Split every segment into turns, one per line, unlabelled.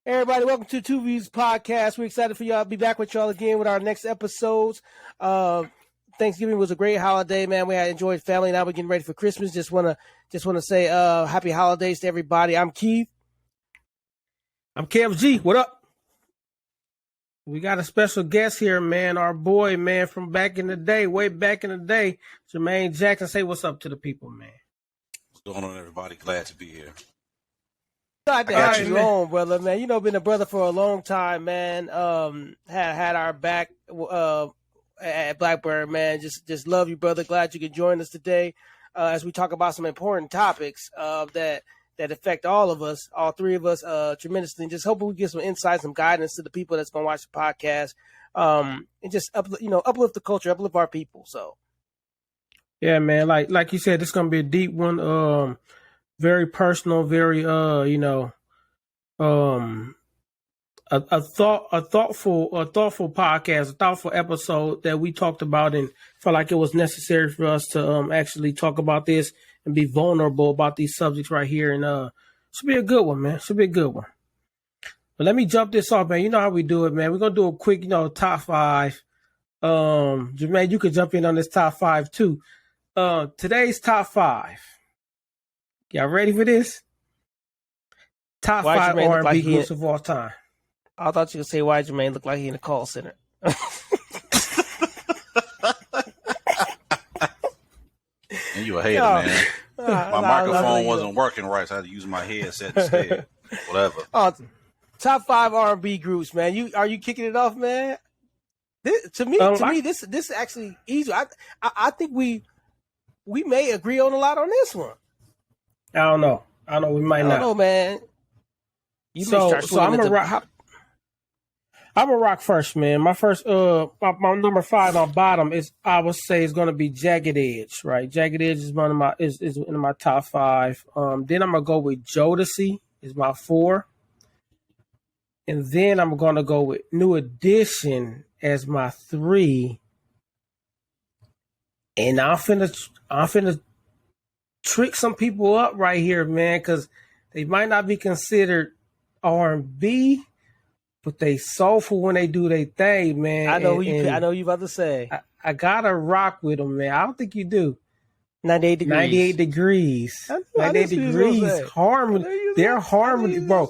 Hey everybody, welcome to TuVues podcast. We're excited for y'all to be back with y'all again with our next episodes. Thanksgiving was a great holiday, man. We had enjoyed family. Now we're getting ready for Christmas. Just wanna say happy holidays to everybody. I'm Keith.
I'm Kev G. What up? We got a special guest here, man. Our boy, man, from back in the day, way back in the day, Jermane Jackson. Say what's up to the people, man.
What's going on, everybody? Glad to be here.
Glad to have you on, brother, man. You know, been a brother for a long time, man. Had our back at Blackbird, man. Just love you, brother. Glad you could join us today as we talk about some important topics that affect all of us, all three of us, tremendously. And just hoping we get some insight, some guidance to the people that's going to watch the podcast, and just uplift the culture, uplift our people. So,
yeah, man. Like you said, this is gonna be a deep one. Very personal, very a thoughtful podcast, a thoughtful episode that we talked about and felt like it was necessary for us to actually talk about this and be vulnerable about these subjects right here. And should be a good one, man. Should be a good one. But let me jump this off, man. You know how we do it, man. We're gonna do a quick, top five. Jermaine, you could jump in on this top five too. Today's top five. Y'all ready for this? Top five R&B groups of all time.
I thought you could say why Jermaine looked like he in a call center.
And you a hater, man. My microphone wasn't working right, so I had to use my headset instead. Whatever.
Top five R&B groups, man. Are you kicking it off, man? To me, this is actually easy. I think we may agree on a lot on this one.
I don't know. We might not.
I don't know, man.
So I'm gonna rock. I'm gonna rock first, man. My first, my number five on bottom is I would say is gonna be Jagged Edge, right? Jagged Edge is one of my is in my top five. Then I'm gonna go with Jodeci is my 4, and then I'm gonna go with New Edition as my 3. And I'm finna trick some people up right here, man, because they might not be considered R&B, but they soulful when they do their thing, man.
I know you about to say.
I gotta rock with them, man. I don't think you do.
98 degrees.
98 degrees. 98 degrees. Harmony. Their harmony, bro.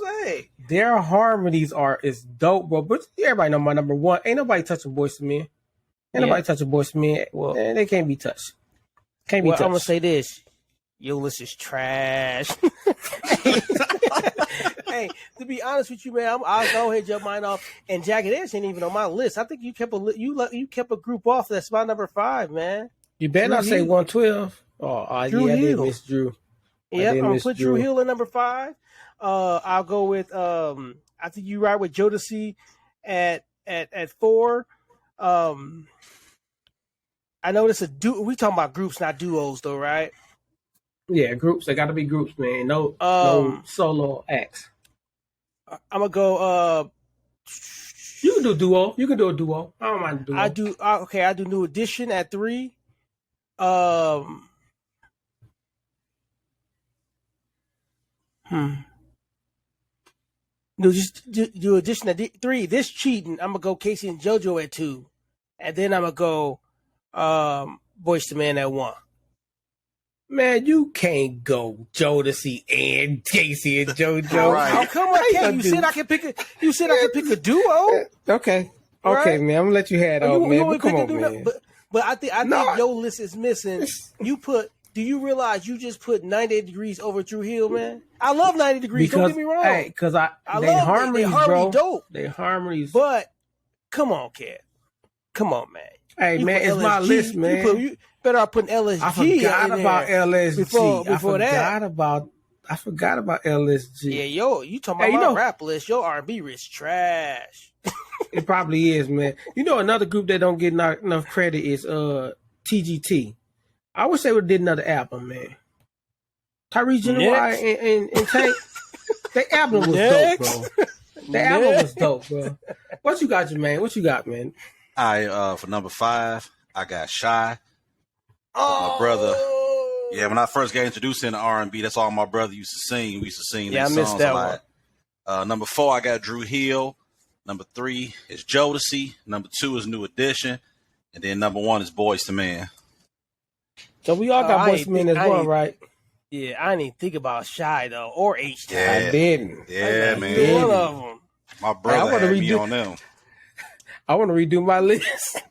Their harmonies is dope, bro. But everybody know my number one. Ain't nobody touching Boyz II Men. Nobody touching Boyz II Men. Well, they can't be touched. Can't be touched.
I'm gonna say this. Your list is trash. Hey, to be honest with you, man, I'll go ahead and jump mine off. And Jagged Edge ain't even on my list. I think you kept a group off. That's my number 5, man.
You better not say 112. Oh,
Drew
yeah,
Hill.
I did miss Drew.
Yep, I'm gonna put Drew Hill at number 5. I'll go with I think you right with Jodeci at 4. I know this we talking about groups, not duos, though, right?
Yeah, groups. They got to be groups, man. No solo acts.
I'm gonna go.
You can do duo. You can do a duo. I don't mind duo.
I do. Okay, I do New Edition at 3. New Edition at 3. This cheating. I'm gonna go Casey and JoJo at 2, and then I'm gonna go Boyz II Men at 1.
Man, you can't go Jodeci and Casey and JoJo.
Right. How come I can't? You said I can pick a duo.
Okay, right? Man. I'm gonna let you have it, man. But come on, man.
But I think your list is missing. Do you realize you just put 98 degrees over Drew Hill, man? I love 90 degrees. Don't get me wrong.
Hey, because they harmonies, bro.
Dope.
They harmonies.
But come on, kid. Come on, man.
Hey, man, it's LSG, my list, man.
You better off putting LSG.
I forgot about LSG.
Before that.
I forgot about LSG.
Yeah, you talking about my rap list. Your R&B list trash.
It probably is, man. You know, another group that don't get enough credit is TGT. I wish they would have did another album, man. Tyrese Genuine and Tank. Their album was dope, bro. The album was dope, bro. What you got, Jermaine? What you got, man?
For number 5, I got Shy. My brother. Yeah, when I first got introduced into R&B, that's all my brother used to sing. We used to sing these songs a lot. Number 4, I got Drew Hill. Number 3 is Jodeci. Number 2 is New Edition. And then number 1 is Boyz II Men.
So we all got Boyz II Men as well, right?
Yeah, I didn't even think about Shy though, or H-Town.
Yeah.
I didn't.
Yeah, man.
One of them.
My brother had me on them.
I want to redo my list.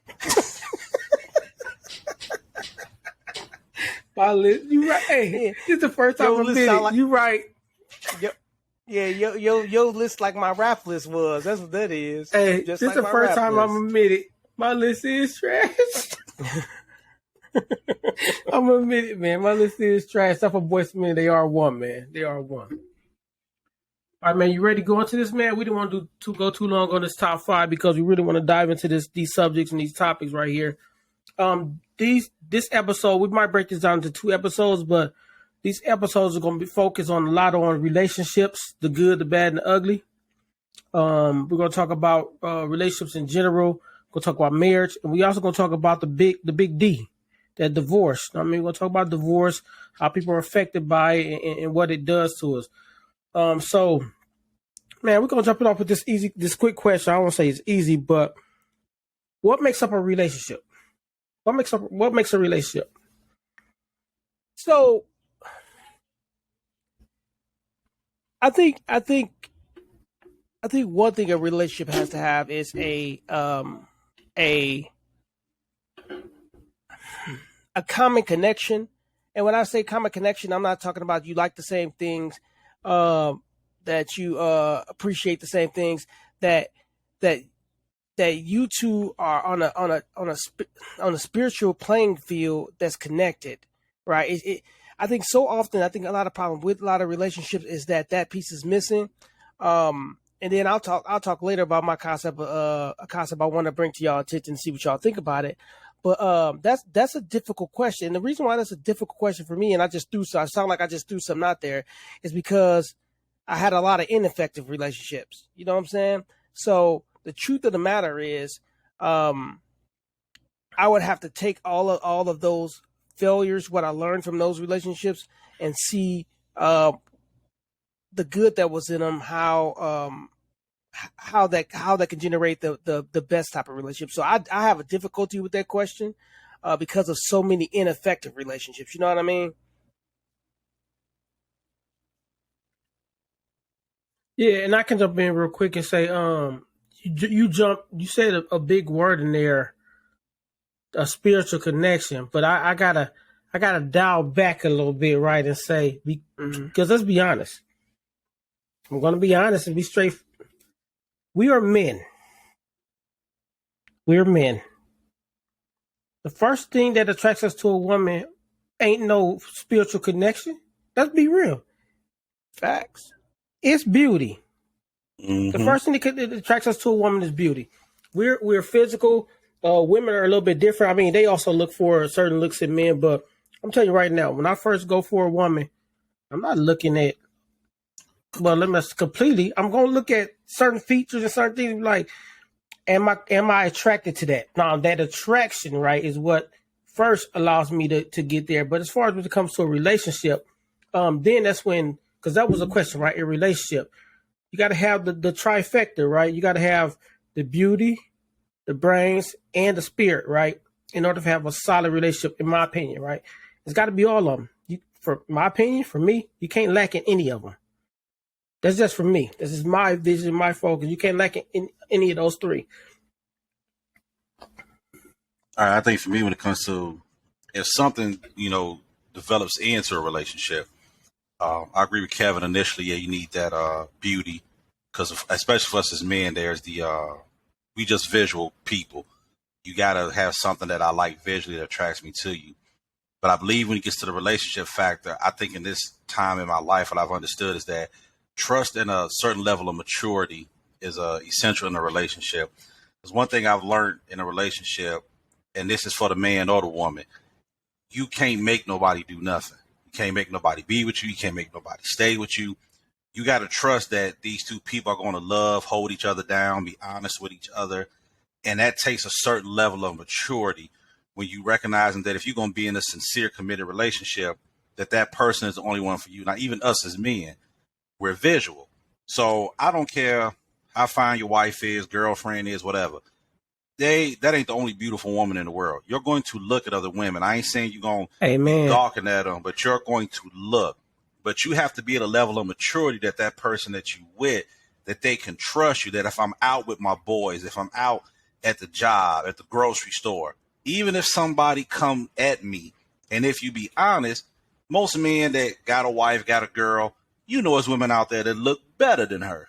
My list. You right. Hey, this is the first time I'm admitting. Like, you right.
Yeah, your list like my rap list was. That's what that is.
Hey,
just
this is
like
the first time
list.
I'm admitted. My list is trash. I'm gonna admit it, man. My list is trash. Except for Boyz II Men, they are one, man. They are one. All right, man. You ready to go into this, man? We didn't want to go too long on this top 5 because we really want to dive into these subjects and these topics right here. This episode, we might break this down into 2 episodes, but these episodes are going to be focused on a lot on relationships, the good, the bad, and the ugly. We're going to talk about relationships in general. We're going to talk about marriage, and we also going to talk about the big D, that divorce. I mean, we're going to talk about divorce, how people are affected by it, and what it does to us. So, man, we're going to jump it off with this quick question. I don't want to say it's easy, but what makes up a relationship? What makes a relationship?
So, I think one thing a relationship has to have is a common connection. And when I say common connection, I'm not talking about you like the same things, that you appreciate the same things, that you two are on a spiritual playing field that's connected, right? I think so often, a lot of problem with a lot of relationships is that piece is missing. And then I'll talk later about my concept, a concept I want to bring to y'all attention and see what y'all think about it. But that's a difficult question. And the reason why that's a difficult question for me, and I sound like I just threw something out there, is because I had a lot of ineffective relationships. You know what I'm saying? So the truth of the matter is, I would have to take all of those failures, what I learned from those relationships, and see the good that was in them, how that can generate the best type of relationship. So I have a difficulty with that question because of so many ineffective relationships. You know what I mean?
Yeah, and I can jump in real quick and say, you said a big word in there, a spiritual connection, but I gotta dial back a little bit, right, and say, because let's be honest. I'm gonna be honest and be straight. We are men. We're men. The first thing that attracts us to a woman ain't no spiritual connection. Let's be real.
Facts.
It's beauty.
Mm-hmm.
The first thing that attracts us to a woman is beauty. We're physical. Women are a little bit different. I mean, they also look for certain looks in men, but I'm telling you right now, when I first go for a woman, I'm not looking at, I'm going to look at certain features and certain things like, am I attracted to that? Now, that attraction, right, is what first allows me to get there. But as far as when it comes to a relationship, then that's when, because that was a question, right? A relationship, you got to have the trifecta, right? You got to have the beauty, the brains, and the spirit, right? In order to have a solid relationship, in my opinion, right? It's got to be all of them. For my opinion, for me, you can't lack in any of them. That's just for me. This is my vision, my focus. You can't lack in any of those 3.
All right, I think for me, when it comes to if something, develops into a relationship, I agree with Kevin initially. Yeah, you need that beauty because especially for us as men, there's we just visual people. You got to have something that I like visually that attracts me to you. But I believe when it gets to the relationship factor, I think in this time in my life, what I've understood is that trust and a certain level of maturity is essential in a relationship. There's one thing I've learned in a relationship, and this is for the man or the woman. You can't make nobody do nothing. You can't make nobody be with you. You can't make nobody stay with you. You got to trust that these two people are going to love, hold each other down, be honest with each other. And that takes a certain level of maturity when you recognize that if you're going to be in a sincere, committed relationship, that person is the only one for you. Now, even us as men, we're visual. So I don't care how fine your wife is, girlfriend is, whatever. That ain't the only beautiful woman in the world. You're going to look at other women. I ain't saying you're going to be
Amen.
gawking at them, but you're going to look. But you have to be at a level of maturity that person that you with, that they can trust you, that if I'm out with my boys, if I'm out at the job, at the grocery store, even if somebody come at me, and if you be honest, most men that got a wife, got a girl, there's women out there that look better than her.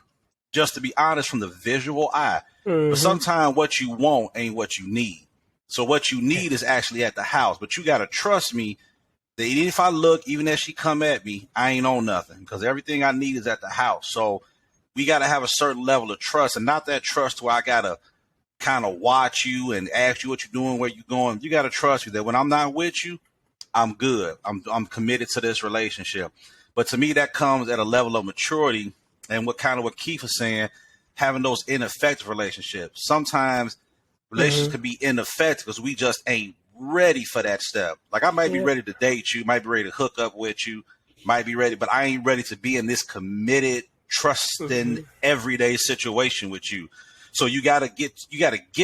Just to be honest, from the visual eye.
Mm-hmm.
But sometimes what you want ain't what you need. So what you need is actually at the house. But you got to trust me that even if I look, even as she come at me, I ain't on nothing, because everything I need is at the house. So we got to have a certain level of trust, and not that trust where I got to kind of watch you and ask you what you're doing, where you're going. You got to trust me that when I'm not with you, I'm good. I'm committed to this relationship. But to me, that comes at a level of maturity, and what Keith was saying, having those ineffective relationships. Sometimes relationships can be ineffective because we just ain't ready for that step. Like, I might be ready to date you, might be ready to hook up with you, might be ready, but I ain't ready to be in this committed, trusting, everyday situation with you. So you gotta get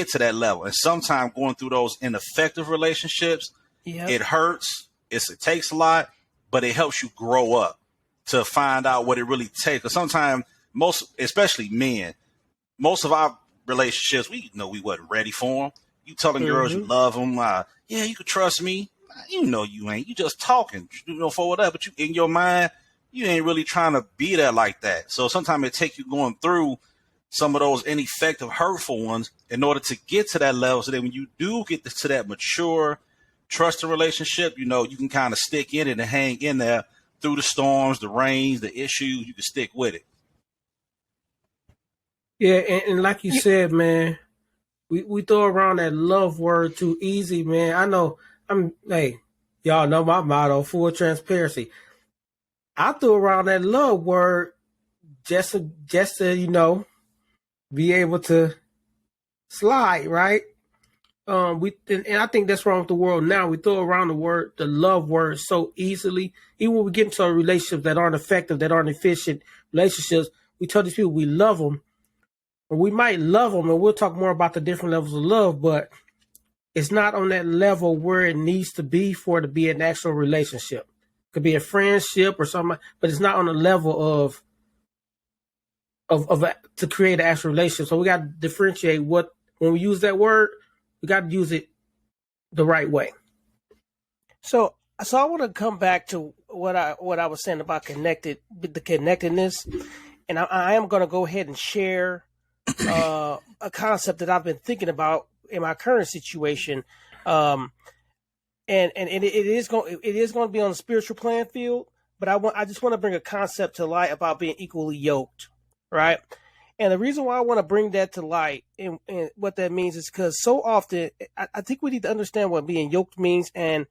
to that level. And sometimes going through those ineffective relationships, it hurts. It takes a lot, but it helps you grow up to find out what it really takes. Because sometimes especially men, most of our relationships, we wasn't ready for them. You telling girls you love them, yeah, you can trust me. You ain't. You just talking, for whatever. But you, in your mind, you ain't really trying to be there like that. So sometimes it takes you going through some of those ineffective, hurtful ones in order to get to that level. So that when you do get to that mature, trusting relationship, you can kind of stick in it and hang in there through the storms, the rains, the issues. You can stick with it.
Yeah, and like you said, man, we throw around that love word too easy, man. I know. Hey, y'all know my motto: full transparency. I threw around that love word just to be able to slide, right? And I think that's wrong with the world now. We throw around the love word so easily. Even when we get into relationships that aren't effective, that aren't efficient relationships, we tell these people we love them. And we might love them, and we'll talk more about the different levels of love, but it's not on that level where it needs to be for it to be an actual relationship. It could be a friendship or something, but it's not on the level of to create an actual relationship. So we got to differentiate when we use that word, we got to use it the right way.
So I want to come back to what I was saying about the connectedness, and I am going to go ahead and share a concept that I've been thinking about in my current situation, and it is going to be on the spiritual playing field. But I just want to bring a concept to light about being equally yoked, right? And the reason why I want to bring that to light and what that means is because so often I think we need to understand what being yoked means and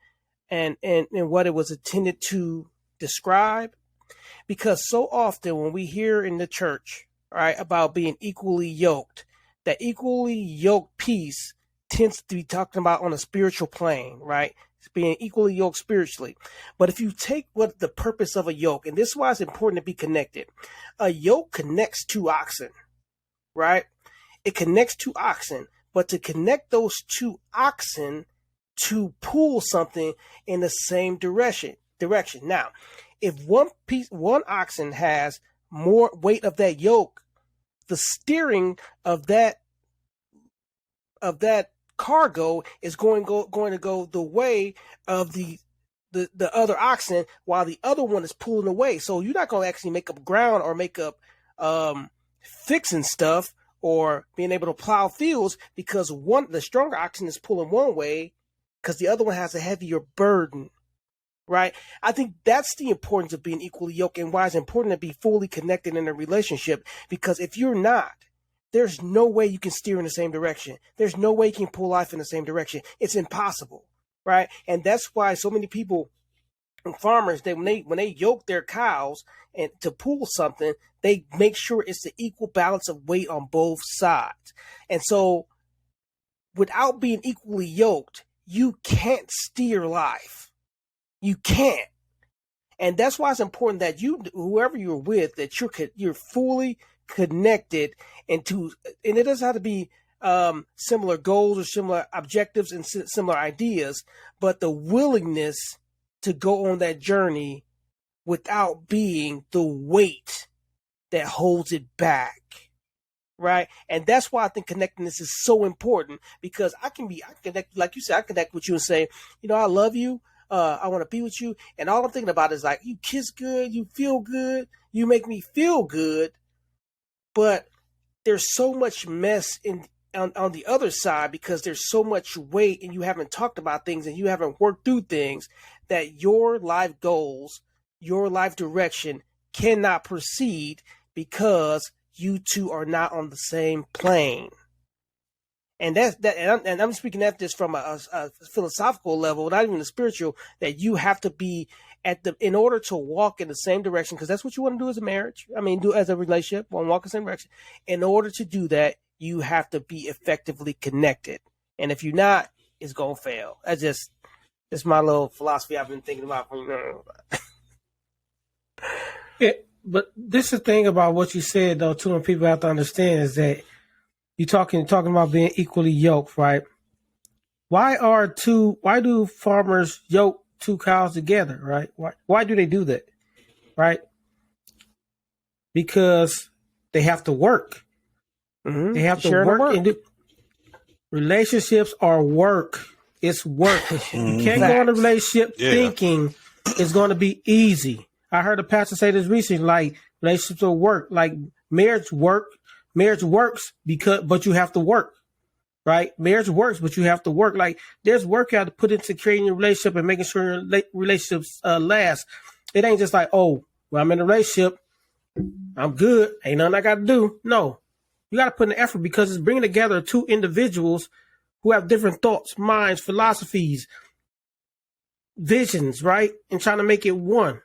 what it was intended to describe. Because so often when we hear in the church, right, about being equally yoked, that equally yoked piece tends to be talking about on a spiritual plane, right? It's being equally yoked spiritually. But if you take what the purpose of a yoke, and this is why it's important to be connected, a yoke connects two oxen, right? It connects two oxen, but to connect those two oxen to pull something in the same direction. Now, if one oxen has more weight of that yoke, the steering of that cargo is going to go the way of the other oxen, while the other one is pulling away. So you're not going to actually make up ground or make up fixing stuff or being able to plow fields, because the stronger oxen is pulling one way because the other one has a heavier burden. Right. I think that's the importance of being equally yoked, and why it's important to be fully connected in a relationship. Because if you're not, there's no way you can steer in the same direction. There's no way you can pull life in the same direction. It's impossible. Right. And that's why so many people, farmers, when they yoke their cows and to pull something, they make sure it's the equal balance of weight on both sides. And so without being equally yoked, you can't steer life. You can't. And that's why it's important that whoever you're with, that you're fully connected and it doesn't have to be similar goals or similar objectives and similar ideas, but the willingness to go on that journey without being the weight that holds it back. Right. And that's why I think connectedness is so important, because I connect, like you said, I connect with you and say, I love you. I want to be with you. And all I'm thinking about is like, you kiss good, you feel good, you make me feel good. But there's so much mess on the other side, because there's so much weight and you haven't talked about things and you haven't worked through things, that your life goals, your life direction cannot proceed because you two are not on the same plane. And I'm speaking at this from a philosophical level, not even a spiritual, that you have to be in order to walk in the same direction, because that's what you want to do as a marriage. I mean, do as a relationship, want to walk in the same direction. In order to do that, you have to be effectively connected. And if you're not, it's going to fail. That's my little philosophy I've been thinking about.
Yeah, but this is the thing about what you said, though, too, and people have to understand is that you're talking about being equally yoked, right? Why do farmers yoke two cows together, right? Why do they do that, right? Because they have to work. Mm-hmm. They have to work. And relationships are work. It's work. You can't go in a relationship thinking it's going to be easy. I heard a pastor say this recently, like relationships will work, like marriage works but you have to work, right? Marriage works, but you have to work. Like there's work you have to put into creating your relationship and making sure your relationships last. It ain't just like, oh, well, I'm in a relationship, I'm good, ain't nothing I got to do. No, you got to put in effort, because it's bringing together two individuals who have different thoughts, minds, philosophies, visions, right? And trying to make it one.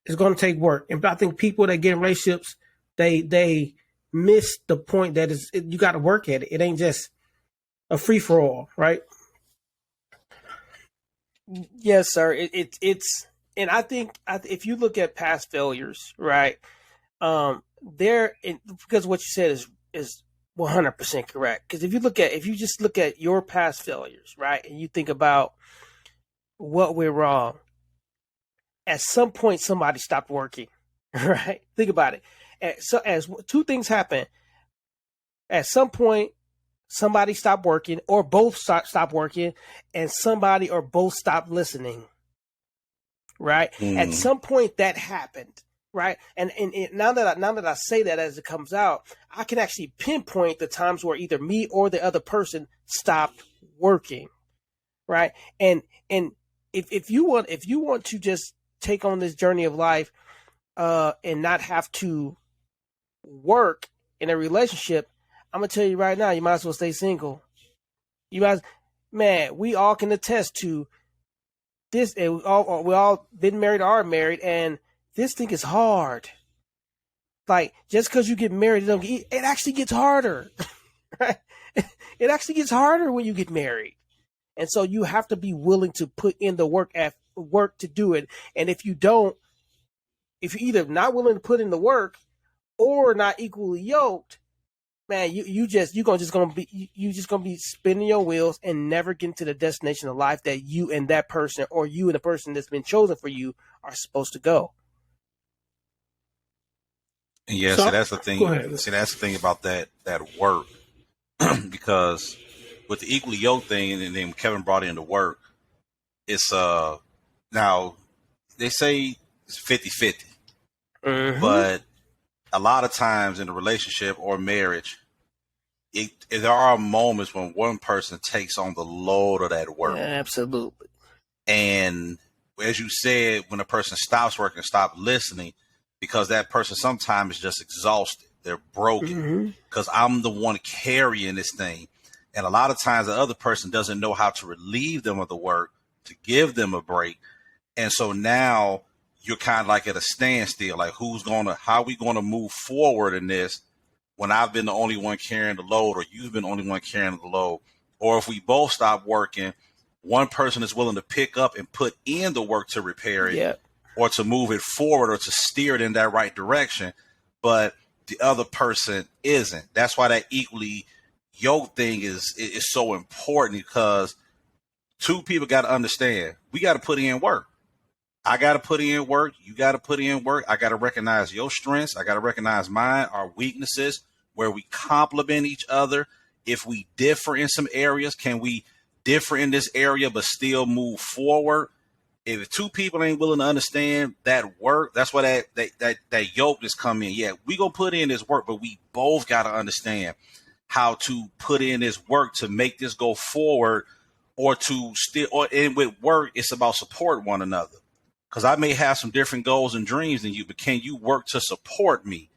It's going to take work. And I think people that get in relationships, they miss the point that you got to work at it. It ain't just a free for all, right?
Yes, sir. It's and I think if you look at past failures, right, because what you said is 100% correct. Because if you just look at your past failures, right, and you think about what went wrong, at some point somebody stopped working, right? Think about it. So as two things happen, at some point somebody stopped working, or both stopped working, and somebody or both stopped listening, right? At some point that happened, right? And now that I say that as it comes out, I can actually pinpoint the times where either me or the other person stopped working, right? And if you want to just take on this journey of life and not have to work in a relationship, I'm gonna tell you right now, you might as well stay single. We all can attest to this. And we all been married or are married, and this thing is hard. Like, just because you get married, it actually gets harder. Right? It actually gets harder when you get married. And so you have to be willing to put in the work to do it. And if you're either not willing to put in the work or not equally yoked, man, you're just gonna be spinning your wheels and never getting to the destination of life that you and that person, or you and the person that's been chosen for you, are supposed to go.
Yeah, so that's the thing. See, that's the thing about that work, because with the equally yoked thing, and then Kevin brought in the work, it's now they say it's 50-50, but a lot of times in a relationship or marriage, there are moments when one person takes on the load of that work.
Absolutely.
And as you said, when a person stops working, stop listening, because that person sometimes is just exhausted. They're broken because I'm the one carrying this thing. And a lot of times the other person doesn't know how to relieve them of the work, to give them a break. And so now you're kind of like at a standstill, like how are we going to move forward in this when I've been the only one carrying the load, or you've been the only one carrying the load? Or if we both stop working, one person is willing to pick up and put in the work to repair it.
Yeah.
or to move it forward or to steer it in that right direction, but the other person isn't. That's why that equally yoke thing is so important, because two people got to understand, we got to put in work. I got to put in work. You got to put in work. I got to recognize your strengths. I got to recognize mine, our weaknesses, where we complement each other. If we differ in some areas, can we differ in this area but still move forward? If two people ain't willing to understand that work, that's why that yoke just come in. Yeah, we gonna put in this work, but we both got to understand how to put in this work to make this go forward, or to still, or and with work, it's about support one another. Because I may have some different goals and dreams than you, but can you work to support me?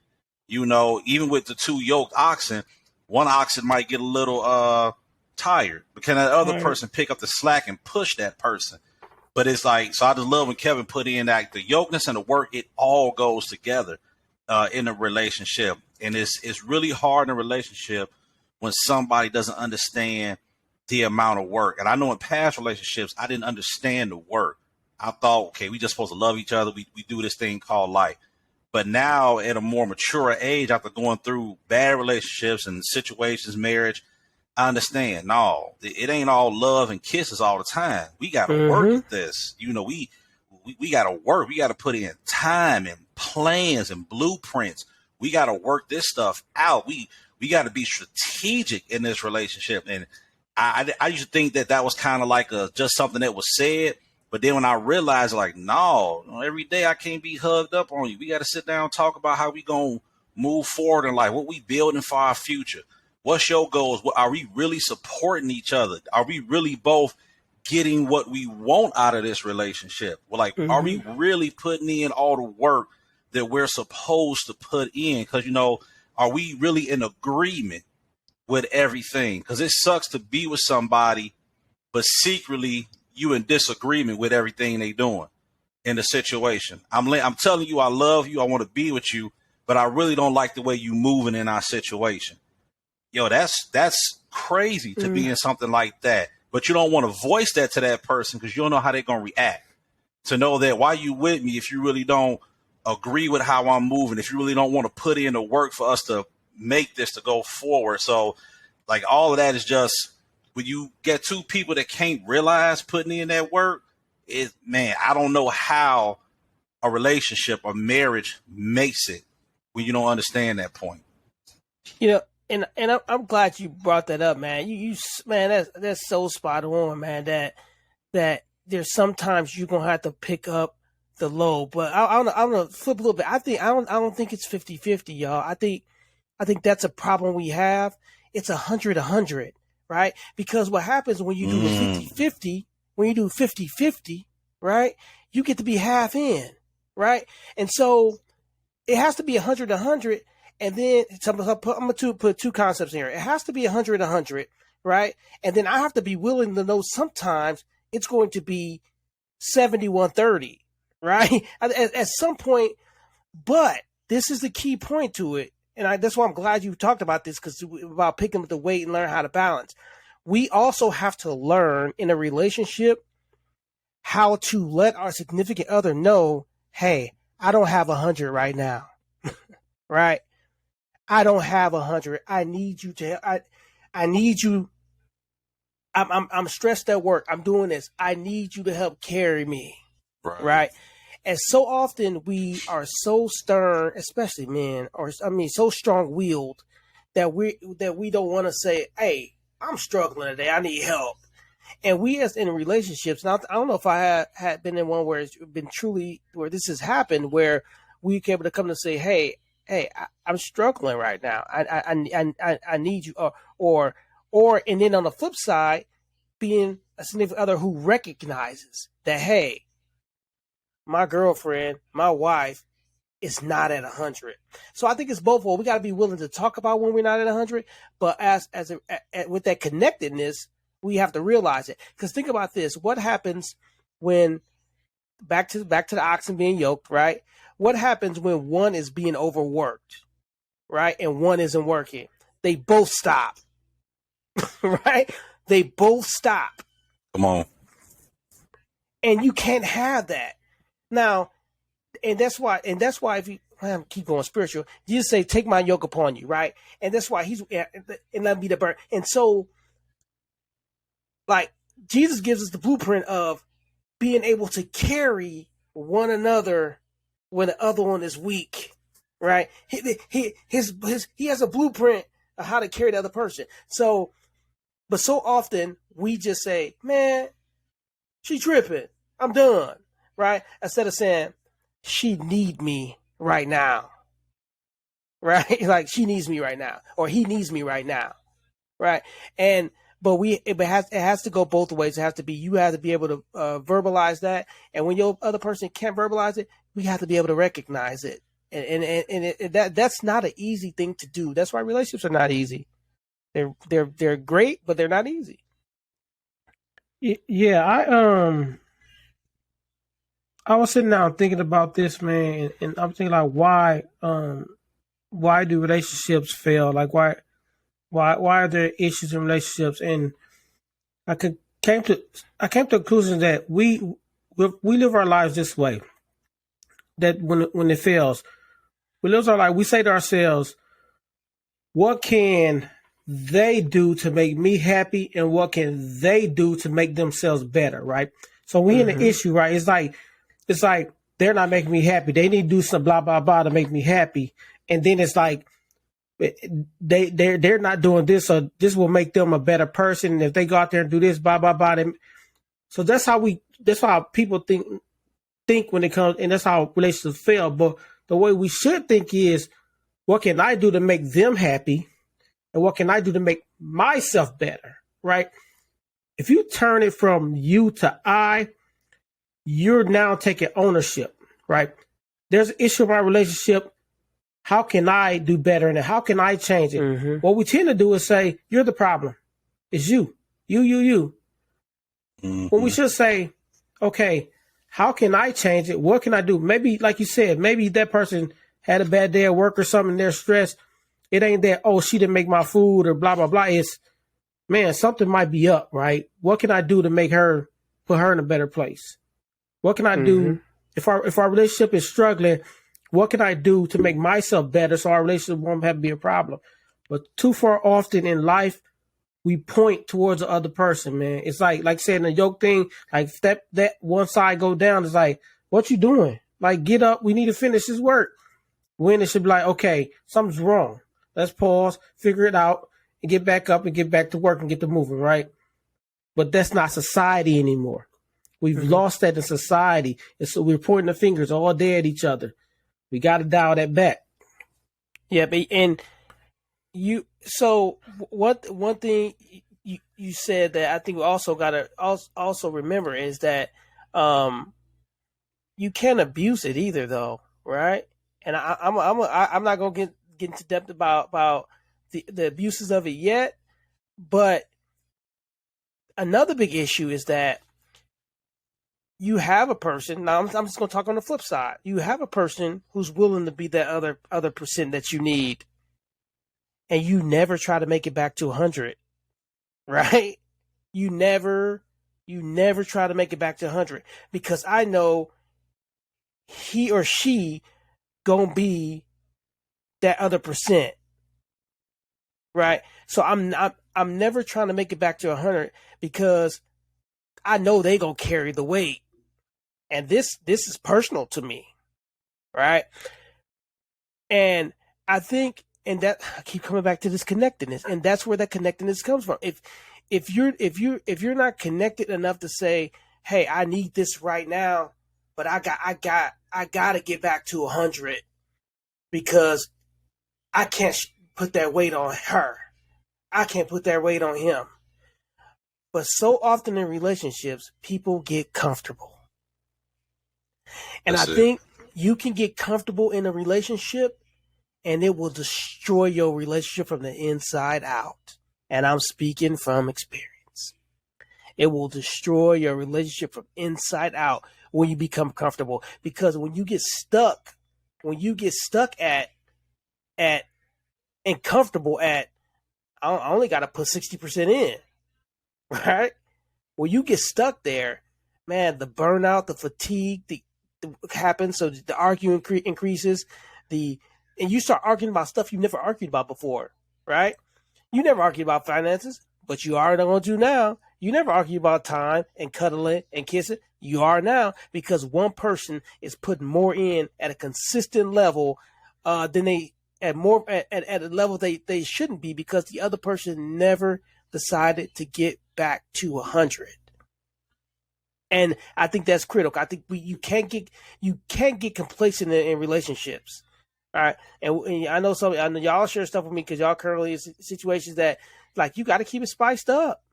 You know, even with the two yoked oxen, one oxen might get a little tired, but can that other person pick up the slack and push that person? But it's like, so I just love when Kevin put in that the yokeness and the work, it all goes together in a relationship. And it's really hard in a relationship when somebody doesn't understand the amount of work. And I know in past relationships, I didn't understand the work. I thought, okay, we just supposed to love each other. We do this thing called life. But now at a more mature age, after going through bad relationships and situations, marriage, I understand. No, it ain't all love and kisses all the time. We got to work at this. You know, we got to work. We got to put in time and plans and blueprints. We got to work this stuff out. We got to be strategic in this relationship. And I used to think that was kind of like just something that was said. But then when I realized, like, no, every day I can't be hugged up on you. We got to sit down and talk about how we going to move forward in life, what we building for our future. What's your goals? Are we really supporting each other? Are we really both getting what we want out of this relationship? Well, like, are we really putting in all the work that we're supposed to put in? Because, you know, are we really in agreement with everything? Because it sucks to be with somebody, but secretly you in disagreement with everything they doing in the situation. I'm telling you, I love you. I want to be with you, but I really don't like the way you moving in our situation. Yo, that's crazy to be in something like that. But you don't want to voice that to that person because you don't know how they're going to react. To know that why you with me if you really don't agree with how I'm moving, if you really don't want to put in the work for us to make this to go forward. So like all of that is just, when you get two people that can't realize putting in that work, I don't know how a relationship or marriage makes it when you don't understand that point.
You know, and I'm glad you brought that up, man. You man, that's so spot on, man. That there's sometimes you're gonna have to pick up the load, but I'm gonna flip a little bit. I don't think it's 50-50, y'all. I think that's a problem we have. It's 100-100. Right? Because what happens when you do the 50-50, when you do 50-50, right? You get to be half in, right? And so it has to be 100-100. And then I'm going to put two concepts in here. It has to be 100-100, right? And then I have to be willing to know sometimes it's going to be 71-30, right? At some point, but this is the key point to it. And that's why I'm glad you talked about this, because about picking up the weight and learn how to balance. We also have to learn in a relationship how to let our significant other know, hey, I don't have 100 right now, right? I don't have 100. I need you to. I need you. I'm stressed at work. I'm doing this. I need you to help carry me, right? And so often we are so stern, especially men, so strong-willed that we don't want to say, "Hey, I'm struggling today. I need help." And we, as in relationships, now I don't know if I had been in one where it's been truly where this has happened, where we came able to come to say, "Hey, I'm struggling right now. I need you," or and then on the flip side, being a significant other who recognizes that, hey, my girlfriend, my wife is not at 100. So I think it's both. Well, we got to be willing to talk about when we're not at 100, but with that connectedness, we have to realize it. Because think about this: what happens when back to the oxen being yoked, right? What happens when one is being overworked, right, and one isn't working? They both stop, right? They both stop.
Come on.
And you can't have that. Now, and that's why if you keep going spiritual, Jesus say, "Take my yoke upon you," right? And that's why and let me the burden. And so, like, Jesus gives us the blueprint of being able to carry one another when the other one is weak, right? He has a blueprint of how to carry the other person. So, but so often we just say, "Man, she tripping. I'm done," right? Instead of saying, "She need me right now," right? Like, she needs me right now, or he needs me right now, right? But it has to go both ways. It has to be, you have to be able to verbalize that, and when your other person can't verbalize it, we have to be able to recognize it, and that's not an easy thing to do. That's why relationships are not easy. They're great, but they're not easy.
Yeah, I was sitting down thinking about this, man, and I'm thinking like, why do relationships fail? Like, why are there issues in relationships? And came to the conclusion that we live our lives this way. That when it fails, we live our life. We say to ourselves, "What can they do to make me happy, and what can they do to make themselves better?" Right. So we in the issue, right? It's like they're not making me happy. They need to do some blah blah blah to make me happy, and then it's like they're not doing this, so this will make them a better person. And if they go out there and do this, blah blah blah. So that's how people think when it comes, and that's how relationships fail. But the way we should think is, what can I do to make them happy, and what can I do to make myself better? Right? If you turn it from you to I, you're now taking ownership. Right? There's an issue in our relationship. How can I do better in it? How can I change it?
Mm-hmm.
What we tend to do is say, "You're the problem. It's you. You."
Mm-hmm.
When we should say, "Okay, how can I change it? What can I do?" Maybe, like you said, maybe that person had a bad day at work or something, they're stressed. It ain't that, "Oh, she didn't make my food," or blah, blah, blah. It's, man, something might be up, right? What can I do to put her in a better place? What can I do if our relationship is struggling? What can I do to make myself better so our relationship won't have to be a problem? But too far often in life, we point towards the other person, man. It's like saying the yoke thing, like that one side go down, it's like, "What you doing? Like, get up. We need to finish this work." When it should be like, "Okay, something's wrong. Let's pause, figure it out, and get back up and get back to work and get to moving," right? But that's not society anymore. We've lost that in society. And so we're pointing the fingers all day at each other. We got to dial that back.
Yeah, but and you. So one thing you said that I think we also got to also remember is that you can't abuse it either, though, right? And I'm not gonna get into depth about the abuses of it yet, but another big issue is that you have a person. Now I'm just gonna talk on the flip side. You have a person who's willing to be that other percent that you need, and you never try to make it back to 100, right? You never try to make it back to 100, because I know he or she gonna be that other percent, right? So I'm never trying to make it back to 100, because I know they gonna carry the weight, and this is personal to me, right? And I think, and that I keep coming back to this connectedness, and that's where that connectedness comes from. If you're not connected enough to say, "Hey, I need this right now, but I got to get back to 100, because I can't put that weight on her. I can't put that weight on him." But so often in relationships, people get comfortable. And I think you can get comfortable in a relationship, and it will destroy your relationship from the inside out. And I'm speaking from experience. It will destroy your relationship from inside out when you become comfortable. Because when you get stuck at and comfortable at, I only got to put 60% in, right? When you get stuck there, man, the burnout, the fatigue, happens. So the arguing increases. And you start arguing about stuff you never argued about before, right? You never argued about finances, but you are going to now. You never argue about time and cuddling and kissing. You are now, because one person is putting more in at a consistent level than they at a level they shouldn't be, because the other person never decided to get back to 100. And I think that's critical. I think you can't get complacent in relationships. All right, and I know y'all share stuff with me because y'all currently in situations that, like, you got to keep it spiced up.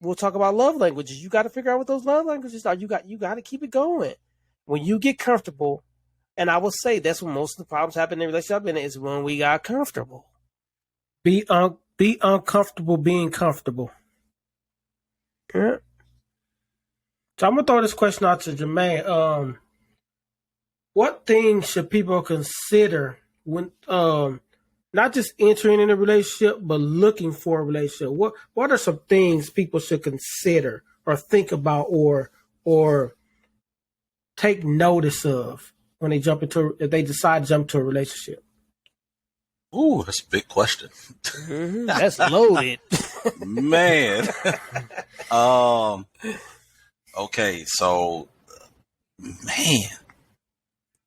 We'll talk about love languages. You got to figure out what those love languages are. You got to keep it going. When you get comfortable, and I will say that's when most of the problems happen in a relationship, and is when we got comfortable.
Be uncomfortable being comfortable.
Yeah.
So I'm gonna throw this question out to Jermane. What things should people consider when not just entering in a relationship, but looking for a relationship? What are some things people should consider or think about or take notice of when if they decide to jump into a relationship?
Ooh, that's a big question.
Mm-hmm. That's loaded.
Man. Okay, so man.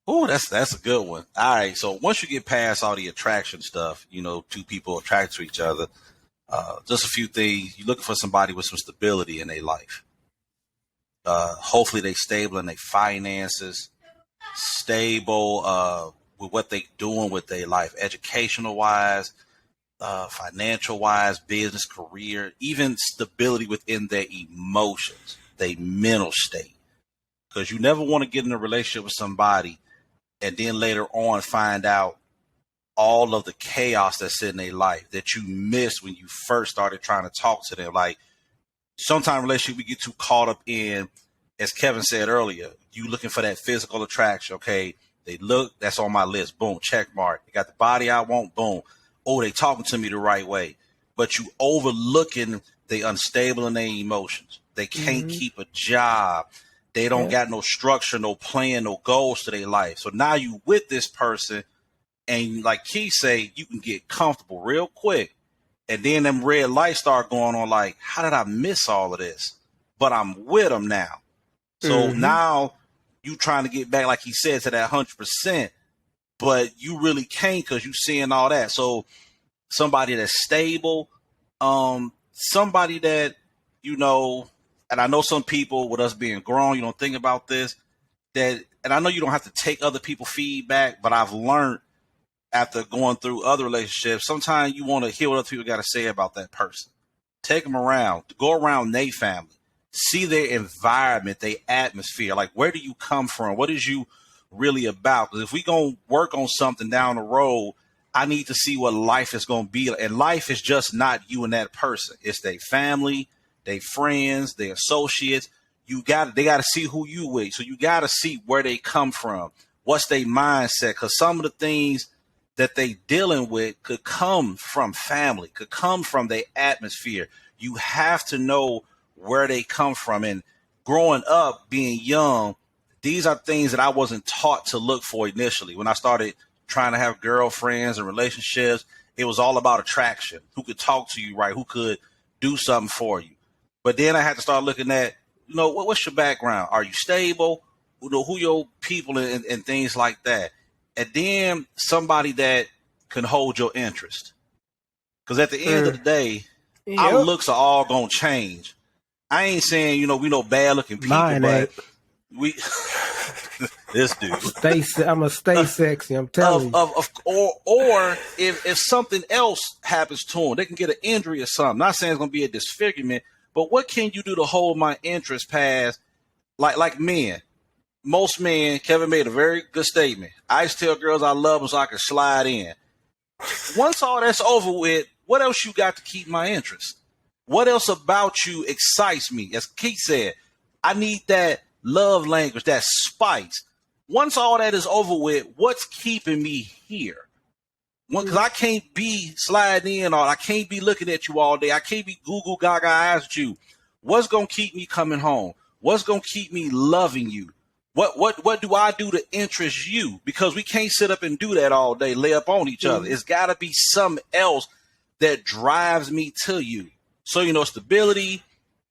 Oh, that's a good one. All right, so once you get past all the attraction stuff, two people attracted to each other, just a few things. You're looking for somebody with some stability in their life. Hopefully they stable in their finances, stable with what they doing with their life, educational wise, financial wise, business, career, even stability within their emotions, their mental state. Because you never want to get in a relationship with somebody and then later on find out all of the chaos that's in their life that you missed when you first started trying to talk to them. Like, sometimes in relationship we get too caught up in, as Kevin said earlier, you looking for that physical attraction. Okay, they look, that's on my list. Boom, check mark. They got the body I want. Boom. Oh, they talking to me the right way. But you overlooking they unstable in their emotions. They can't keep a job. They don't got no structure, no plan, no goals to their life. So now you with this person, and like Keith say, you can get comfortable real quick. And then them red lights start going on like, how did I miss all of this? But I'm with them now. So now you trying to get back, like he said, to that 100%, but you really can't because you seeing all that. So somebody that's stable, somebody that, and I know some people with us being grown, you don't think about this, and I know you don't have to take other people's feedback, but I've learned after going through other relationships, sometimes you want to hear what other people got to say about that person. Take them around, go around their family, see their environment, their atmosphere. Like, where do you come from? What is you really about? Because if we going to work on something down the road, I need to see what life is going to be. And life is just not you and that person. It's their family, their friends, their associates. They got to see who you with. So you got to see where they come from. What's their mindset? Because some of the things that they dealing with could come from family, could come from their atmosphere. You have to know where they come from. And growing up, being young, these are things that I wasn't taught to look for initially. When I started trying to have girlfriends and relationships, it was all about attraction. Who could talk to you right? Who could do something for you? But then I had to start looking at, what's your background? Are you stable? Who your people and things like that? And then somebody that can hold your interest. Because at the end of the day, our looks are all going to change. I ain't saying, we know bad looking people, but we, this dude.
I'm going to stay sexy, I'm telling you.
Or if something else happens to them, they can get an injury or something. Not saying it's going to be a disfigurement, but what can you do to hold my interest past, like men? Most men, Kevin made a very good statement. I just tell girls I love them so I can slide in. Once all that's over with, what else you got to keep my interest? What else about you excites me? As Keith said, I need that love language, that spice. Once all that is over with, what's keeping me here? Because I can't be sliding in, or I can't be looking at you all day. I can't be Google Gaga eyes at you. What's going to keep me coming home? What's going to keep me loving you? What do I do to interest you? Because we can't sit up and do that all day, lay up on each other. It's got to be something else that drives me to you. So, stability,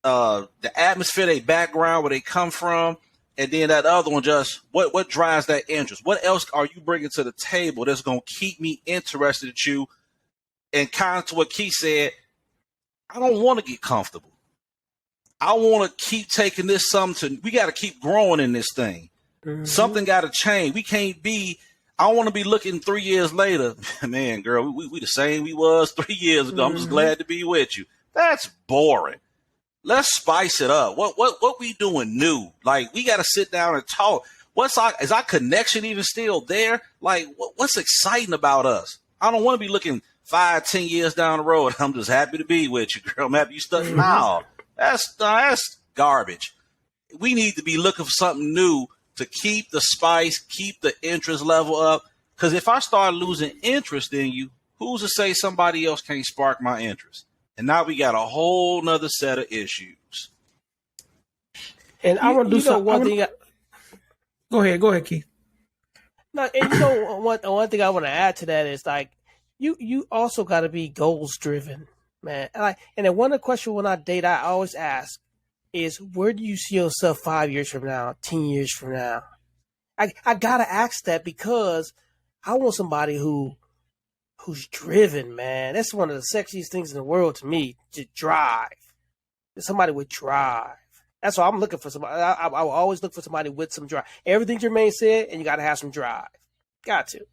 the atmosphere, their background, where they come from, and then that other one, just what drives that interest? What else are you bringing to the table that's going to keep me interested in you? And kind of to what Keith said, I don't want to get comfortable. I want to keep taking this we got to keep growing in this thing. Mm-hmm. Something got to change. We can't be, I want to be looking 3 years later. Man, girl, we the same we was 3 years ago. I'm just glad to be with you. That's boring. Let's spice it up. What we doing new? Like, we got to sit down and talk. Is our connection even still there? Like, what's exciting about us? I don't want to be looking 5-10 years down the road. I'm just happy to be with you, girl. I'm happy you stuck. No, that's garbage. We need to be looking for something new to keep the spice, keep the interest level up. Because if I start losing interest in you, who's to say somebody else can't spark my interest? And now we got a whole nother set of issues.
And I want to do something. One thing. Go ahead, Keith.
No, and one thing I want to add to that is, like, you also got to be goals driven, man. And then one of the questions when I date, I always ask is, where do you see yourself 5 years from now, 10 years from now? I gotta ask that because I want somebody who's driven, man. That's one of the sexiest things in the world to me, to drive. Somebody with drive. That's why I'm looking for somebody. I will always look for somebody with some drive. Everything Jermane said, and you got to have some drive. Got to.